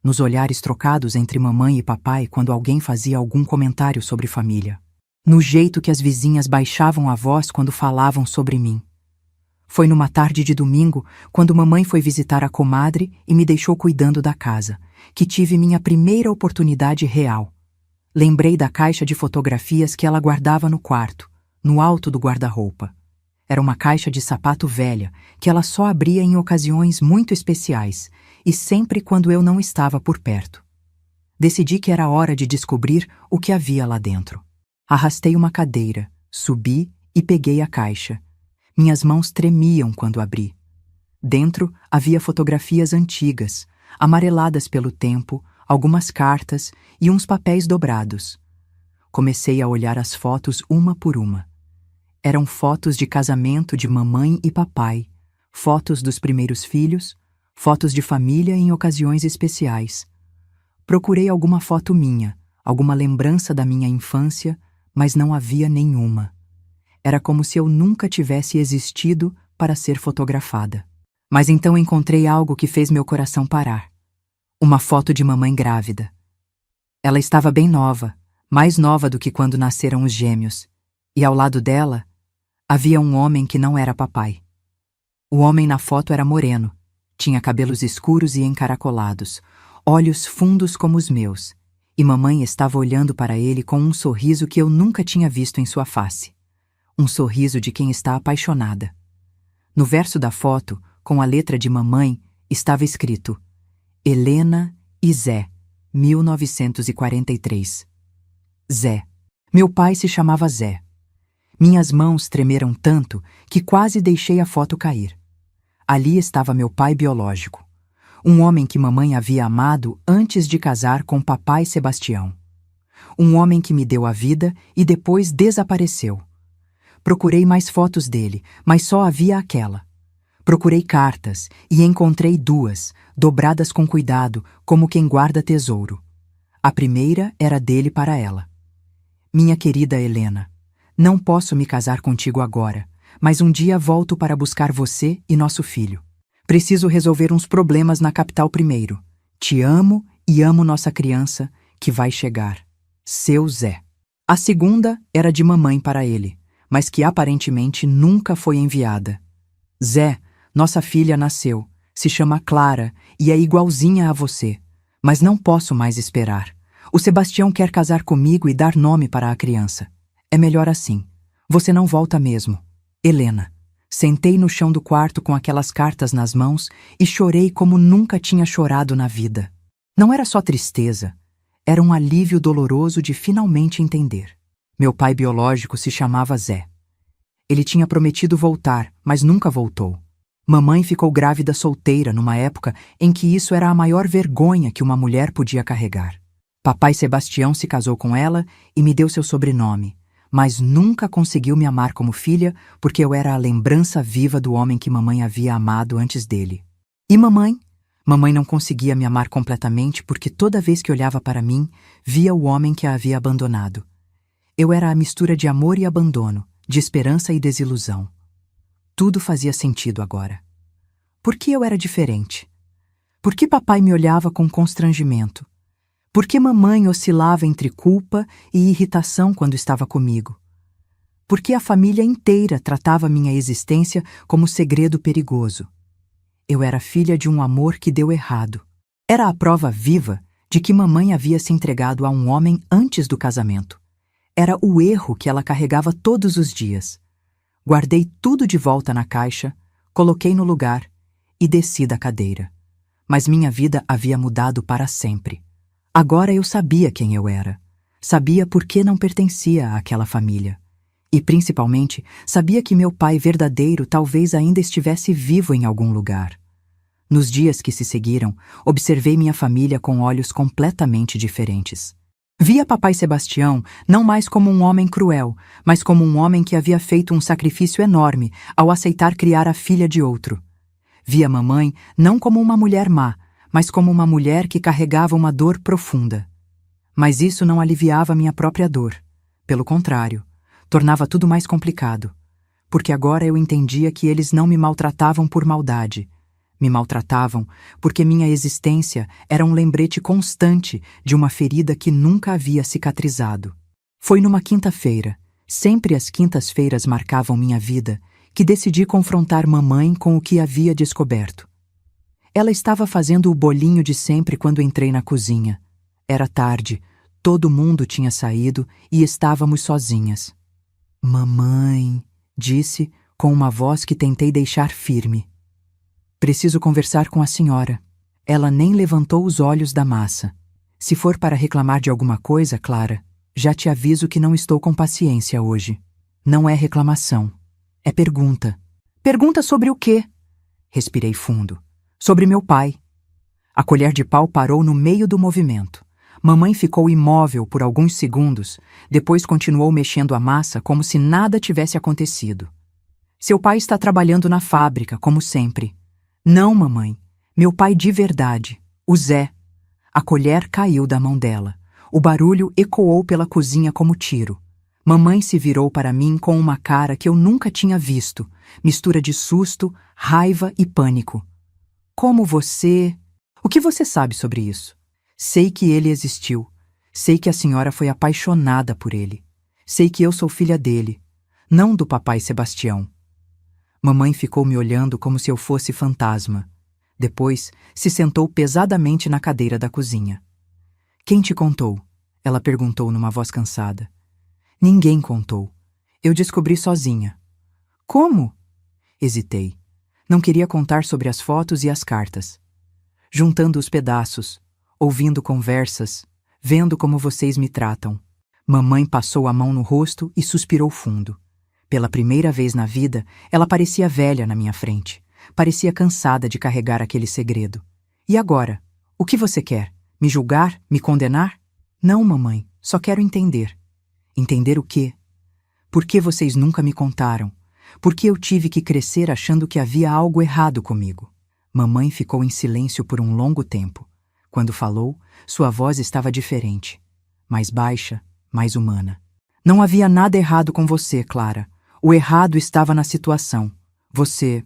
Nos olhares trocados entre mamãe e papai quando alguém fazia algum comentário sobre família. No jeito que as vizinhas baixavam a voz quando falavam sobre mim. Foi numa tarde de domingo, quando mamãe foi visitar a comadre e me deixou cuidando da casa, que tive minha primeira oportunidade real. Lembrei da caixa de fotografias que ela guardava no quarto, no alto do guarda-roupa. Era uma caixa de sapato velha, que ela só abria em ocasiões muito especiais, e sempre quando eu não estava por perto. Decidi que era hora de descobrir o que havia lá dentro. Arrastei uma cadeira, subi e peguei a caixa. Minhas mãos tremiam quando abri. Dentro havia fotografias antigas, amareladas pelo tempo, algumas cartas e uns papéis dobrados. Comecei a olhar as fotos uma por uma. Eram fotos de casamento de mamãe e papai, fotos dos primeiros filhos, fotos de família em ocasiões especiais. Procurei alguma foto minha, alguma lembrança da minha infância, mas não havia nenhuma. Era como se eu nunca tivesse existido para ser fotografada. Mas então encontrei algo que fez meu coração parar. Uma foto de mamãe grávida. Ela estava bem nova, mais nova do que quando nasceram os gêmeos, e ao lado dela havia um homem que não era papai. O homem na foto era moreno, tinha cabelos escuros e encaracolados, olhos fundos como os meus, e mamãe estava olhando para ele com um sorriso que eu nunca tinha visto em sua face. Um sorriso de quem está apaixonada. No verso da foto, com a letra de mamãe, estava escrito Helena e Zé, 1943. Zé. Meu pai se chamava Zé. Minhas mãos tremeram tanto que quase deixei a foto cair. Ali estava meu pai biológico. Um homem que mamãe havia amado antes de casar com papai Sebastião. Um homem que me deu a vida e depois desapareceu. Procurei mais fotos dele, mas só havia aquela. Procurei cartas e encontrei 2, dobradas com cuidado, como quem guarda tesouro. A primeira era dele para ela. Minha querida Helena, não posso me casar contigo agora, mas um dia volto para buscar você e nosso filho. Preciso resolver uns problemas na capital primeiro. Te amo e amo nossa criança, que vai chegar. Seu Zé. A segunda era de mamãe para ele, mas que aparentemente nunca foi enviada. Zé, nossa filha nasceu, se chama Clara e é igualzinha a você, mas não posso mais esperar. O Sebastião quer casar comigo e dar nome para a criança. É melhor assim. Você não volta mesmo. Helena. Sentei no chão do quarto com aquelas cartas nas mãos e chorei como nunca tinha chorado na vida. Não era só tristeza, era um alívio doloroso de finalmente entender. Meu pai biológico se chamava Zé. Ele tinha prometido voltar, mas nunca voltou. Mamãe ficou grávida solteira numa época em que isso era a maior vergonha que uma mulher podia carregar. Papai Sebastião se casou com ela e me deu seu sobrenome, mas nunca conseguiu me amar como filha porque eu era a lembrança viva do homem que mamãe havia amado antes dele. E mamãe? Mamãe não conseguia me amar completamente porque toda vez que olhava para mim, via o homem que a havia abandonado. Eu era a mistura de amor e abandono, de esperança e desilusão. Tudo fazia sentido agora. Por que eu era diferente? Por que papai me olhava com constrangimento? Por que mamãe oscilava entre culpa e irritação quando estava comigo? Por que a família inteira tratava minha existência como segredo perigoso? Eu era filha de um amor que deu errado. Era a prova viva de que mamãe havia se entregado a um homem antes do casamento. Era o erro que ela carregava todos os dias. Guardei tudo de volta na caixa, coloquei no lugar e desci da cadeira. Mas minha vida havia mudado para sempre. Agora eu sabia quem eu era. Sabia por que não pertencia àquela família. E, principalmente, sabia que meu pai verdadeiro talvez ainda estivesse vivo em algum lugar. Nos dias que se seguiram, observei minha família com olhos completamente diferentes. Via papai Sebastião não mais como um homem cruel, mas como um homem que havia feito um sacrifício enorme ao aceitar criar a filha de outro. Via mamãe não como uma mulher má, mas como uma mulher que carregava uma dor profunda. Mas isso não aliviava minha própria dor. Pelo contrário, tornava tudo mais complicado, porque agora eu entendia que eles não me maltratavam por maldade. Me maltratavam porque minha existência era um lembrete constante de uma ferida que nunca havia cicatrizado. Foi numa quinta-feira, sempre as quintas-feiras marcavam minha vida, que decidi confrontar mamãe com o que havia descoberto. Ela estava fazendo o bolinho de sempre quando entrei na cozinha. Era tarde, todo mundo tinha saído e estávamos sozinhas. Mamãe, disse com uma voz que tentei deixar firme. Preciso conversar com a senhora. Ela nem levantou os olhos da massa. Se for para reclamar de alguma coisa, Clara, já te aviso que não estou com paciência hoje. Não é reclamação. É pergunta. Pergunta sobre o quê? Respirei fundo. Sobre meu pai. A colher de pau parou no meio do movimento. Mamãe ficou imóvel por alguns segundos, depois continuou mexendo a massa como se nada tivesse acontecido. Seu pai está trabalhando na fábrica, como sempre. Não, mamãe. Meu pai de verdade. O Zé. A colher caiu da mão dela. O barulho ecoou pela cozinha como tiro. Mamãe se virou para mim com uma cara que eu nunca tinha visto, mistura de susto, raiva e pânico. Como você... O que você sabe sobre isso? Sei que ele existiu. Sei que a senhora foi apaixonada por ele. Sei que eu sou filha dele, não do papai Sebastião. Mamãe ficou me olhando como se eu fosse fantasma. Depois, se sentou pesadamente na cadeira da cozinha. Quem te contou? Ela perguntou numa voz cansada. Ninguém contou. Eu descobri sozinha. Como? Hesitei. Não queria contar sobre as fotos e as cartas. Juntando os pedaços, ouvindo conversas, vendo como vocês me tratam. Mamãe passou a mão no rosto e suspirou fundo. Pela primeira vez na vida, ela parecia velha na minha frente. Parecia cansada de carregar aquele segredo. E agora? O que você quer? Me julgar? Me condenar? Não, mamãe. Só quero entender. Entender o quê? Por que vocês nunca me contaram? Por que eu tive que crescer achando que havia algo errado comigo? Mamãe ficou em silêncio por um longo tempo. Quando falou, sua voz estava diferente. Mais baixa, mais humana. Não havia nada errado com você, Clara. O errado estava na situação. Você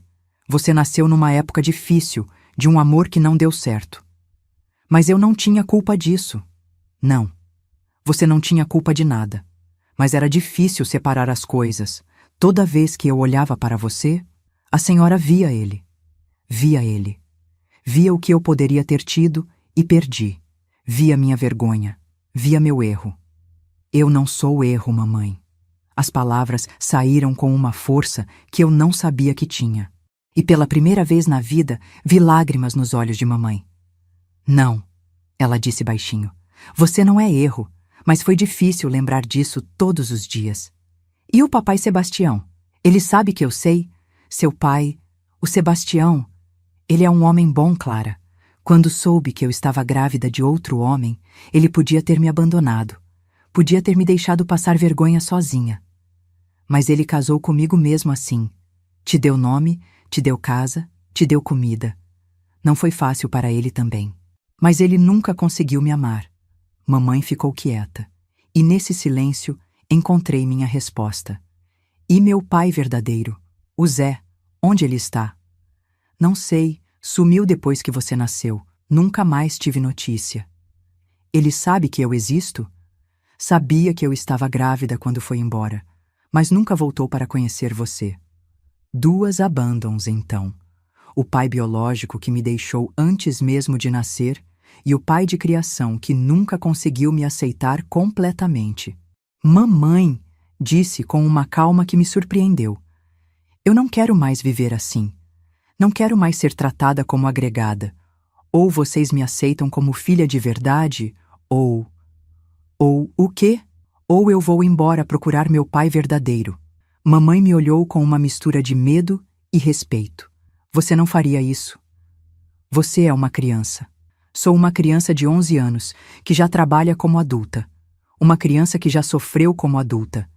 nasceu numa época difícil, de um amor que não deu certo. Mas eu não tinha culpa disso. Não. Você não tinha culpa de nada. Mas era difícil separar as coisas. Toda vez que eu olhava para você, a senhora via ele. Via ele. Via o que eu poderia ter tido e perdi. Via minha vergonha. Via meu erro. Eu não sou o erro, mamãe. As palavras saíram com uma força que eu não sabia que tinha. E pela primeira vez na vida, vi lágrimas nos olhos de mamãe. Não, ela disse baixinho. Você não é erro, mas foi difícil lembrar disso todos os dias. E o papai Sebastião? Ele sabe que eu sei? Seu pai, o Sebastião, ele é um homem bom, Clara. Quando soube que eu estava grávida de outro homem, ele podia ter me abandonado. Podia ter me deixado passar vergonha sozinha. Mas ele casou comigo mesmo assim. Te deu nome, te deu casa, te deu comida. Não foi fácil para ele também. Mas ele nunca conseguiu me amar. Mamãe ficou quieta. E nesse silêncio, encontrei minha resposta. E meu pai verdadeiro, o Zé, onde ele está? Não sei, sumiu depois que você nasceu. Nunca mais tive notícia. Ele sabe que eu existo? Sabia que eu estava grávida quando foi embora, mas nunca voltou para conhecer você. 2 abandons, então. O pai biológico que me deixou antes mesmo de nascer e o pai de criação que nunca conseguiu me aceitar completamente. Mamãe, disse com uma calma que me surpreendeu. Eu não quero mais viver assim. Não quero mais ser tratada como agregada. Ou vocês me aceitam como filha de verdade, ou o quê? Ou eu vou embora procurar meu pai verdadeiro. Mamãe me olhou com uma mistura de medo e respeito. Você não faria isso. Você é uma criança. Sou uma criança de 11 anos, que já trabalha como adulta. Uma criança que já sofreu como adulta.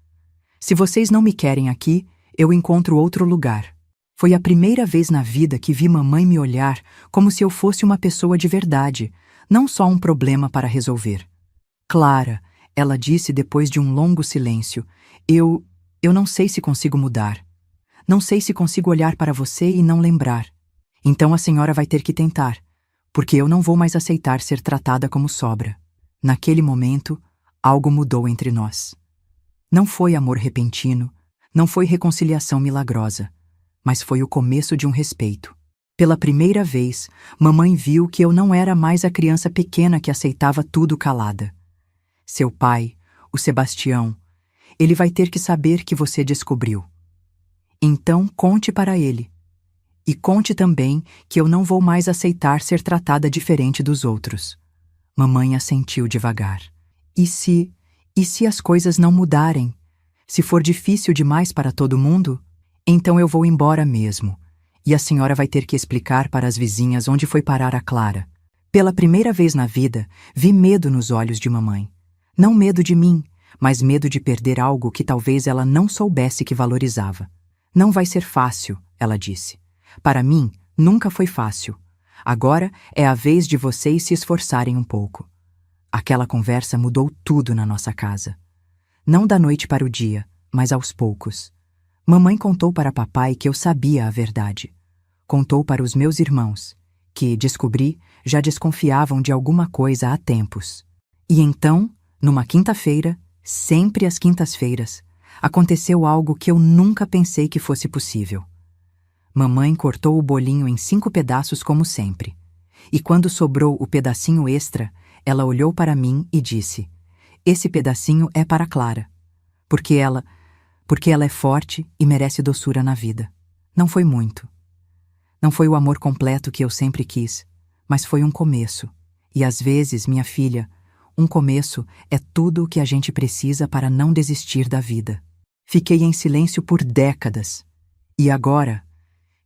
Se vocês não me querem aqui, eu encontro outro lugar. Foi a primeira vez na vida que vi mamãe me olhar como se eu fosse uma pessoa de verdade, não só um problema para resolver. Clara, ela disse depois de um longo silêncio, eu não sei se consigo mudar. Não sei se consigo olhar para você e não lembrar. Então a senhora vai ter que tentar, porque eu não vou mais aceitar ser tratada como sobra. Naquele momento, algo mudou entre nós. Não foi amor repentino, não foi reconciliação milagrosa, mas foi o começo de um respeito. Pela primeira vez, mamãe viu que eu não era mais a criança pequena que aceitava tudo calada. Seu pai, o Sebastião, ele vai ter que saber que você descobriu. Então conte para ele. E conte também que eu não vou mais aceitar ser tratada diferente dos outros. Mamãe assentiu devagar. E se as coisas não mudarem? Se for difícil demais para todo mundo? Então eu vou embora mesmo. E a senhora vai ter que explicar para as vizinhas onde foi parar a Clara. Pela primeira vez na vida, vi medo nos olhos de mamãe. Não medo de mim, mas medo de perder algo que talvez ela não soubesse que valorizava. Não vai ser fácil, ela disse. Para mim, nunca foi fácil. Agora é a vez de vocês se esforçarem um pouco. Aquela conversa mudou tudo na nossa casa. Não da noite para o dia, mas aos poucos. Mamãe contou para papai que eu sabia a verdade. Contou para os meus irmãos, que, descobri, já desconfiavam de alguma coisa há tempos. E então, numa quinta-feira, sempre às quintas-feiras, aconteceu algo que eu nunca pensei que fosse possível. Mamãe cortou o bolinho em 5 pedaços como sempre. E quando sobrou o pedacinho extra, ela olhou para mim e disse: Esse pedacinho é para Clara. Porque ela é forte e merece doçura na vida. Não foi muito. Não foi o amor completo que eu sempre quis, mas foi um começo. E às vezes, minha filha, um começo é tudo o que a gente precisa para não desistir da vida. Fiquei em silêncio por décadas. E agora,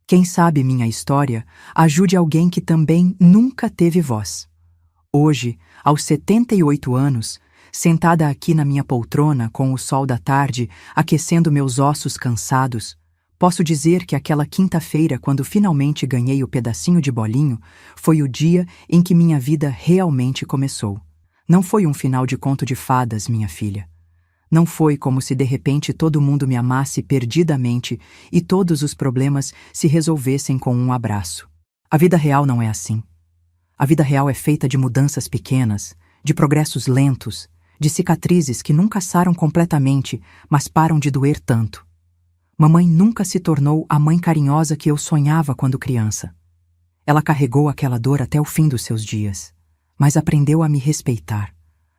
quem sabe minha história ajude alguém que também nunca teve voz. Hoje, aos 78 anos, sentada aqui na minha poltrona com o sol da tarde aquecendo meus ossos cansados, posso dizer que aquela quinta-feira, quando finalmente ganhei o pedacinho de bolinho, foi o dia em que minha vida realmente começou. Não foi um final de conto de fadas, minha filha. Não foi como se de repente todo mundo me amasse perdidamente e todos os problemas se resolvessem com um abraço. A vida real não é assim. A vida real é feita de mudanças pequenas, de progressos lentos, de cicatrizes que nunca saram completamente, mas param de doer tanto. Mamãe nunca se tornou a mãe carinhosa que eu sonhava quando criança. Ela carregou aquela dor até o fim dos seus dias, mas aprendeu a me respeitar.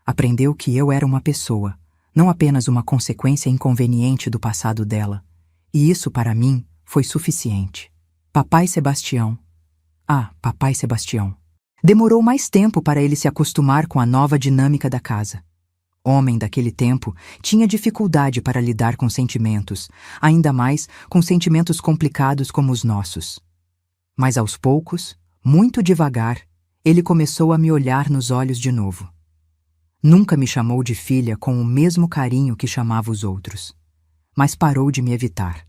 Aprendeu que eu era uma pessoa, não apenas uma consequência inconveniente do passado dela. E isso, para mim, foi suficiente. Papai Sebastião. Papai Sebastião. Demorou mais tempo para ele se acostumar com a nova dinâmica da casa. Homem daquele tempo tinha dificuldade para lidar com sentimentos, ainda mais com sentimentos complicados como os nossos. Mas aos poucos, muito devagar, ele começou a me olhar nos olhos de novo. Nunca me chamou de filha com o mesmo carinho que chamava os outros, mas parou de me evitar.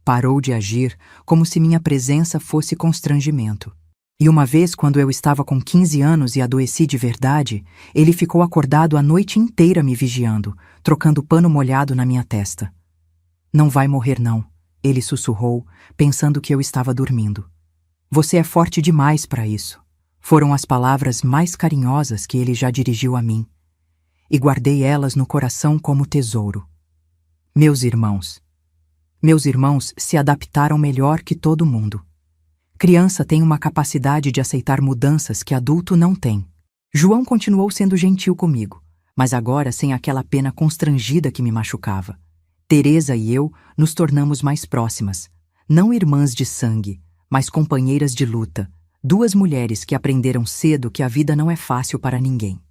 Parou de agir como se minha presença fosse constrangimento. E uma vez, quando eu estava com 15 anos e adoeci de verdade, ele ficou acordado a noite inteira me vigiando, trocando pano molhado na minha testa. "Não vai morrer não", ele sussurrou, pensando que eu estava dormindo. "Você é forte demais para isso." Foram as palavras mais carinhosas que ele já dirigiu a mim. E guardei elas no coração como tesouro. Meus irmãos se adaptaram melhor que todo mundo. Criança tem uma capacidade de aceitar mudanças que adulto não tem. João continuou sendo gentil comigo, mas agora sem aquela pena constrangida que me machucava. Teresa e eu nos tornamos mais próximas, não irmãs de sangue, mas companheiras de luta, duas mulheres que aprenderam cedo que a vida não é fácil para ninguém.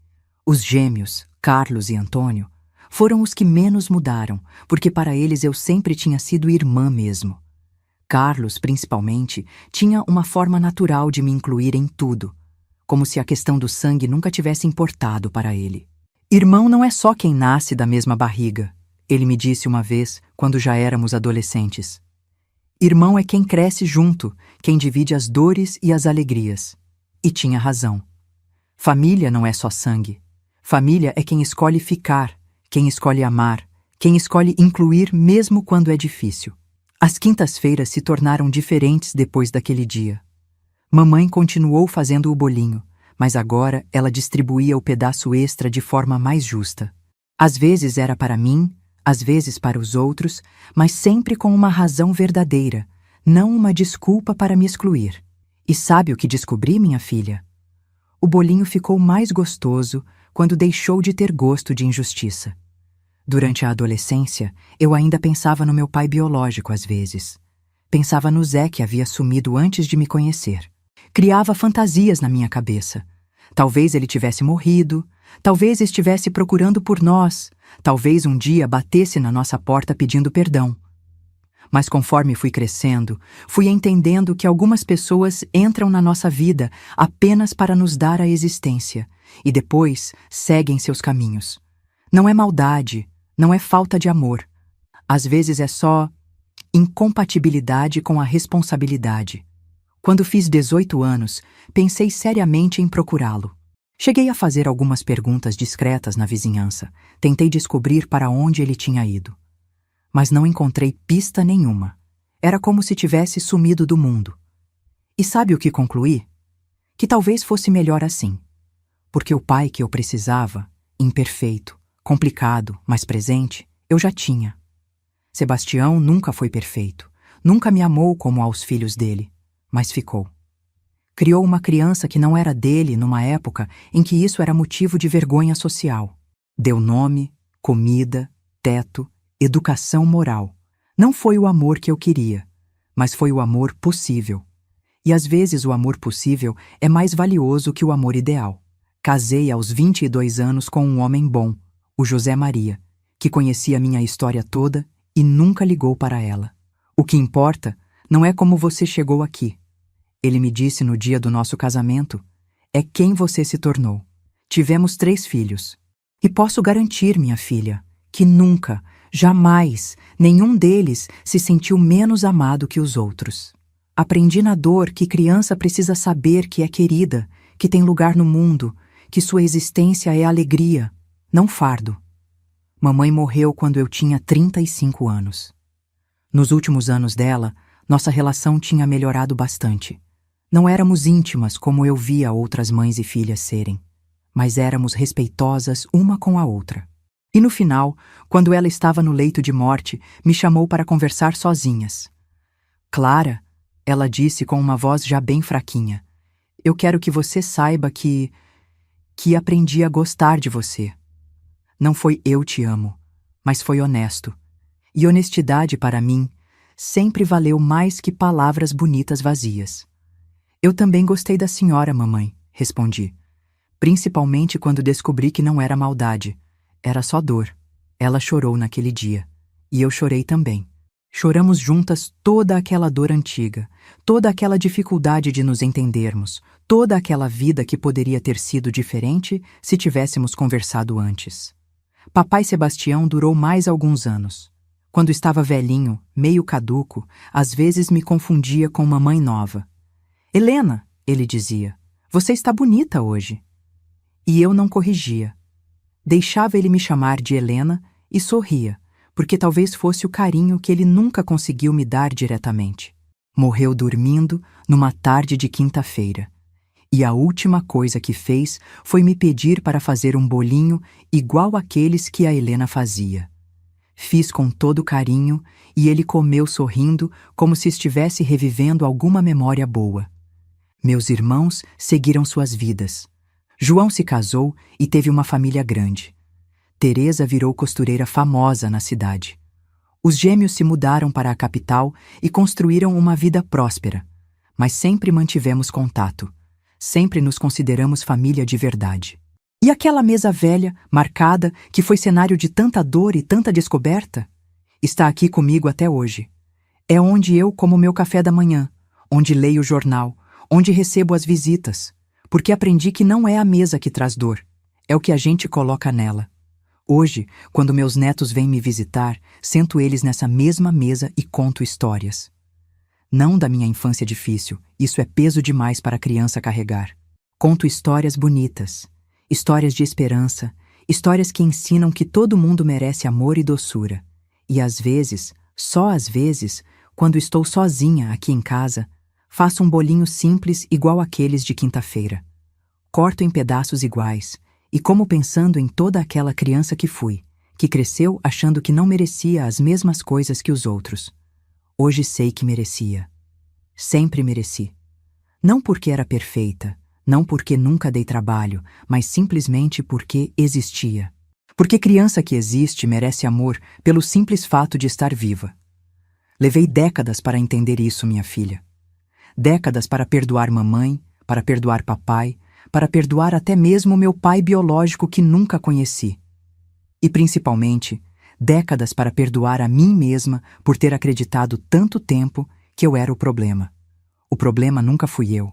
Os gêmeos, Carlos e Antônio, foram os que menos mudaram, porque para eles eu sempre tinha sido irmã mesmo. Carlos, principalmente, tinha uma forma natural de me incluir em tudo, como se a questão do sangue nunca tivesse importado para ele. "Irmão não é só quem nasce da mesma barriga", ele me disse uma vez, quando já éramos adolescentes. "Irmão é quem cresce junto, quem divide as dores e as alegrias." E tinha razão. Família não é só sangue. Família é quem escolhe ficar, quem escolhe amar, quem escolhe incluir mesmo quando é difícil. As quintas-feiras se tornaram diferentes depois daquele dia. Mamãe continuou fazendo o bolinho, mas agora ela distribuía o pedaço extra de forma mais justa. Às vezes era para mim, às vezes para os outros, mas sempre com uma razão verdadeira, não uma desculpa para me excluir. E sabe o que descobri, minha filha? O bolinho ficou mais gostoso quando deixou de ter gosto de injustiça. Durante a adolescência, eu ainda pensava no meu pai biológico às vezes. Pensava no Zé que havia sumido antes de me conhecer. Criava fantasias na minha cabeça. Talvez ele tivesse morrido, talvez estivesse procurando por nós, talvez um dia batesse na nossa porta pedindo perdão. Mas conforme fui crescendo, fui entendendo que algumas pessoas entram na nossa vida apenas para nos dar a existência e depois seguem seus caminhos. Não é maldade, não é falta de amor. Às vezes é só incompatibilidade com a responsabilidade. Quando fiz 18 anos, pensei seriamente em procurá-lo. Cheguei a fazer algumas perguntas discretas na vizinhança. Tentei descobrir para onde ele tinha ido. Mas não encontrei pista nenhuma. Era como se tivesse sumido do mundo. E sabe o que concluí? Que talvez fosse melhor assim. Porque o pai que eu precisava, imperfeito, complicado, mas presente, eu já tinha. Sebastião nunca foi perfeito, nunca me amou como aos filhos dele, mas ficou. Criou uma criança que não era dele numa época em que isso era motivo de vergonha social. Deu nome, comida, teto, educação moral. Não foi o amor que eu queria, mas foi o amor possível. E às vezes o amor possível é mais valioso que o amor ideal. Casei aos 22 anos com um homem bom, o José Maria, que conhecia minha história toda e nunca ligou para ela. O que importa não é como você chegou aqui. Ele me disse no dia do nosso casamento, é quem você se tornou. Tivemos 3 filhos. E posso garantir, minha filha, que nunca, jamais, nenhum deles se sentiu menos amado que os outros. Aprendi na dor que criança precisa saber que é querida, que tem lugar no mundo, que sua existência é alegria, não fardo. Mamãe morreu quando eu tinha 35 anos. Nos últimos anos dela, nossa relação tinha melhorado bastante. Não éramos íntimas como eu via outras mães e filhas serem, mas éramos respeitosas uma com a outra. E no final, quando ela estava no leito de morte, me chamou para conversar sozinhas. Clara, ela disse com uma voz já bem fraquinha, eu quero que você saiba que aprendi a gostar de você. Não foi eu te amo, mas foi honesto. E honestidade para mim sempre valeu mais que palavras bonitas vazias. Eu também gostei da senhora, mamãe, respondi. Principalmente quando descobri que não era maldade, era só dor. Ela chorou naquele dia, e eu chorei também. Choramos juntas toda aquela dor antiga, toda aquela dificuldade de nos entendermos, toda aquela vida que poderia ter sido diferente se tivéssemos conversado antes. Papai Sebastião durou mais alguns anos. Quando estava velhinho, meio caduco, às vezes me confundia com mamãe nova. Helena, ele dizia, você está bonita hoje. E eu não corrigia. Deixava ele me chamar de Helena e sorria, porque talvez fosse o carinho que ele nunca conseguiu me dar diretamente. Morreu dormindo numa tarde de quinta-feira. E a última coisa que fez foi me pedir para fazer um bolinho igual àqueles que a Helena fazia. Fiz com todo carinho e ele comeu sorrindo como se estivesse revivendo alguma memória boa. Meus irmãos seguiram suas vidas. João se casou e teve uma família grande. Teresa virou costureira famosa na cidade. Os gêmeos se mudaram para a capital e construíram uma vida próspera, mas sempre mantivemos contato. Sempre nos consideramos família de verdade. E aquela mesa velha, marcada, que foi cenário de tanta dor e tanta descoberta? Está aqui comigo até hoje. É onde eu como meu café da manhã, onde leio o jornal, onde recebo as visitas, porque aprendi que não é a mesa que traz dor, é o que a gente coloca nela. Hoje, quando meus netos vêm me visitar, sento eles nessa mesma mesa e conto histórias. Não da minha infância difícil, isso é peso demais para a criança carregar. Conto histórias bonitas, histórias de esperança, histórias que ensinam que todo mundo merece amor e doçura. E às vezes, só às vezes, quando estou sozinha aqui em casa, faço um bolinho simples igual àqueles de quinta-feira. Corto em pedaços iguais, e como pensando em toda aquela criança que fui, que cresceu achando que não merecia as mesmas coisas que os outros. Hoje sei que merecia. Sempre mereci. Não porque era perfeita, não porque nunca dei trabalho, mas simplesmente porque existia. Porque criança que existe merece amor pelo simples fato de estar viva. Levei décadas para entender isso, minha filha. Décadas para perdoar mamãe, para perdoar papai, para perdoar até mesmo meu pai biológico que nunca conheci. E principalmente, décadas para perdoar a mim mesma por ter acreditado tanto tempo que eu era o problema. O problema nunca fui eu.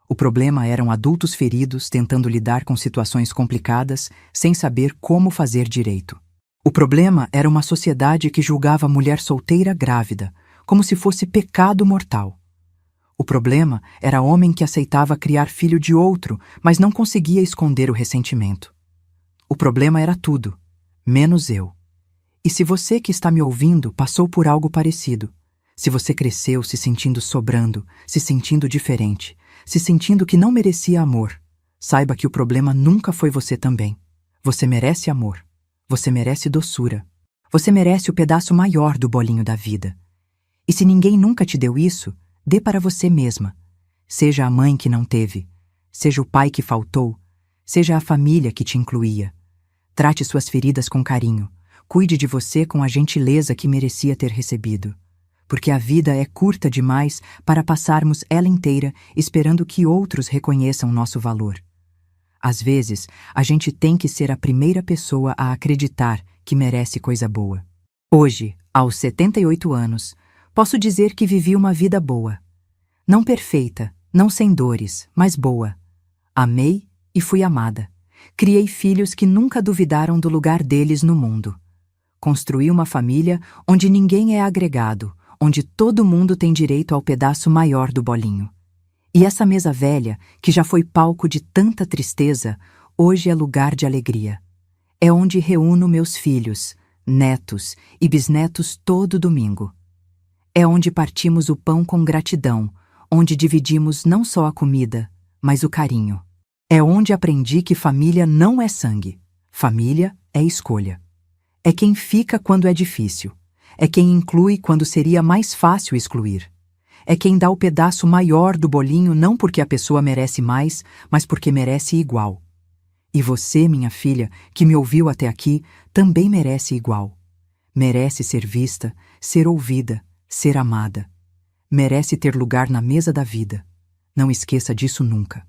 O problema eram adultos feridos tentando lidar com situações complicadas sem saber como fazer direito. O problema era uma sociedade que julgava a mulher solteira grávida como se fosse pecado mortal. O problema era homem que aceitava criar filho de outro, mas não conseguia esconder o ressentimento. O problema era tudo, menos eu. E se você que está me ouvindo passou por algo parecido, se você cresceu se sentindo sobrando, se sentindo diferente, se sentindo que não merecia amor, saiba que o problema nunca foi você também. Você merece amor. Você merece doçura. Você merece o pedaço maior do bolinho da vida. E se ninguém nunca te deu isso, dê para você mesma. Seja a mãe que não teve, seja o pai que faltou, seja a família que te incluía. Trate suas feridas com carinho. Cuide de você com a gentileza que merecia ter recebido. Porque a vida é curta demais para passarmos ela inteira esperando que outros reconheçam nosso valor. Às vezes, a gente tem que ser a primeira pessoa a acreditar que merece coisa boa. Hoje, aos 78 anos, posso dizer que vivi uma vida boa. Não perfeita, não sem dores, mas boa. Amei e fui amada. Criei filhos que nunca duvidaram do lugar deles no mundo. Construí uma família onde ninguém é agregado, onde todo mundo tem direito ao pedaço maior do bolinho. E essa mesa velha, que já foi palco de tanta tristeza, hoje é lugar de alegria. É onde reúno meus filhos, netos e bisnetos todo domingo. É onde partimos o pão com gratidão, onde dividimos não só a comida, mas o carinho. É onde aprendi que família não é sangue. Família é escolha. É quem fica quando é difícil. É quem inclui quando seria mais fácil excluir. É quem dá o pedaço maior do bolinho não porque a pessoa merece mais, mas porque merece igual. E você, minha filha, que me ouviu até aqui, também merece igual. Merece ser vista, ser ouvida, ser amada. Merece ter lugar na mesa da vida. Não esqueça disso nunca.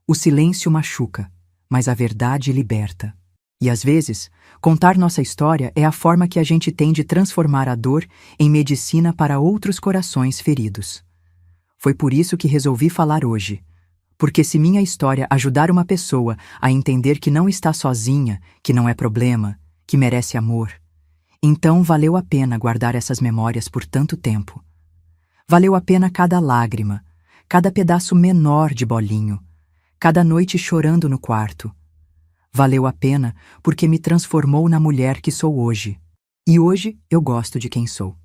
O silêncio machuca, mas a verdade liberta. E às vezes, contar nossa história é a forma que a gente tem de transformar a dor em medicina para outros corações feridos. Foi por isso que resolvi falar hoje. Porque se minha história ajudar uma pessoa a entender que não está sozinha, que não é problema, que merece amor, então valeu a pena guardar essas memórias por tanto tempo. Valeu a pena cada lágrima, cada pedaço menor de bolinho, cada noite chorando no quarto. Valeu a pena porque me transformou na mulher que sou hoje. E hoje eu gosto de quem sou.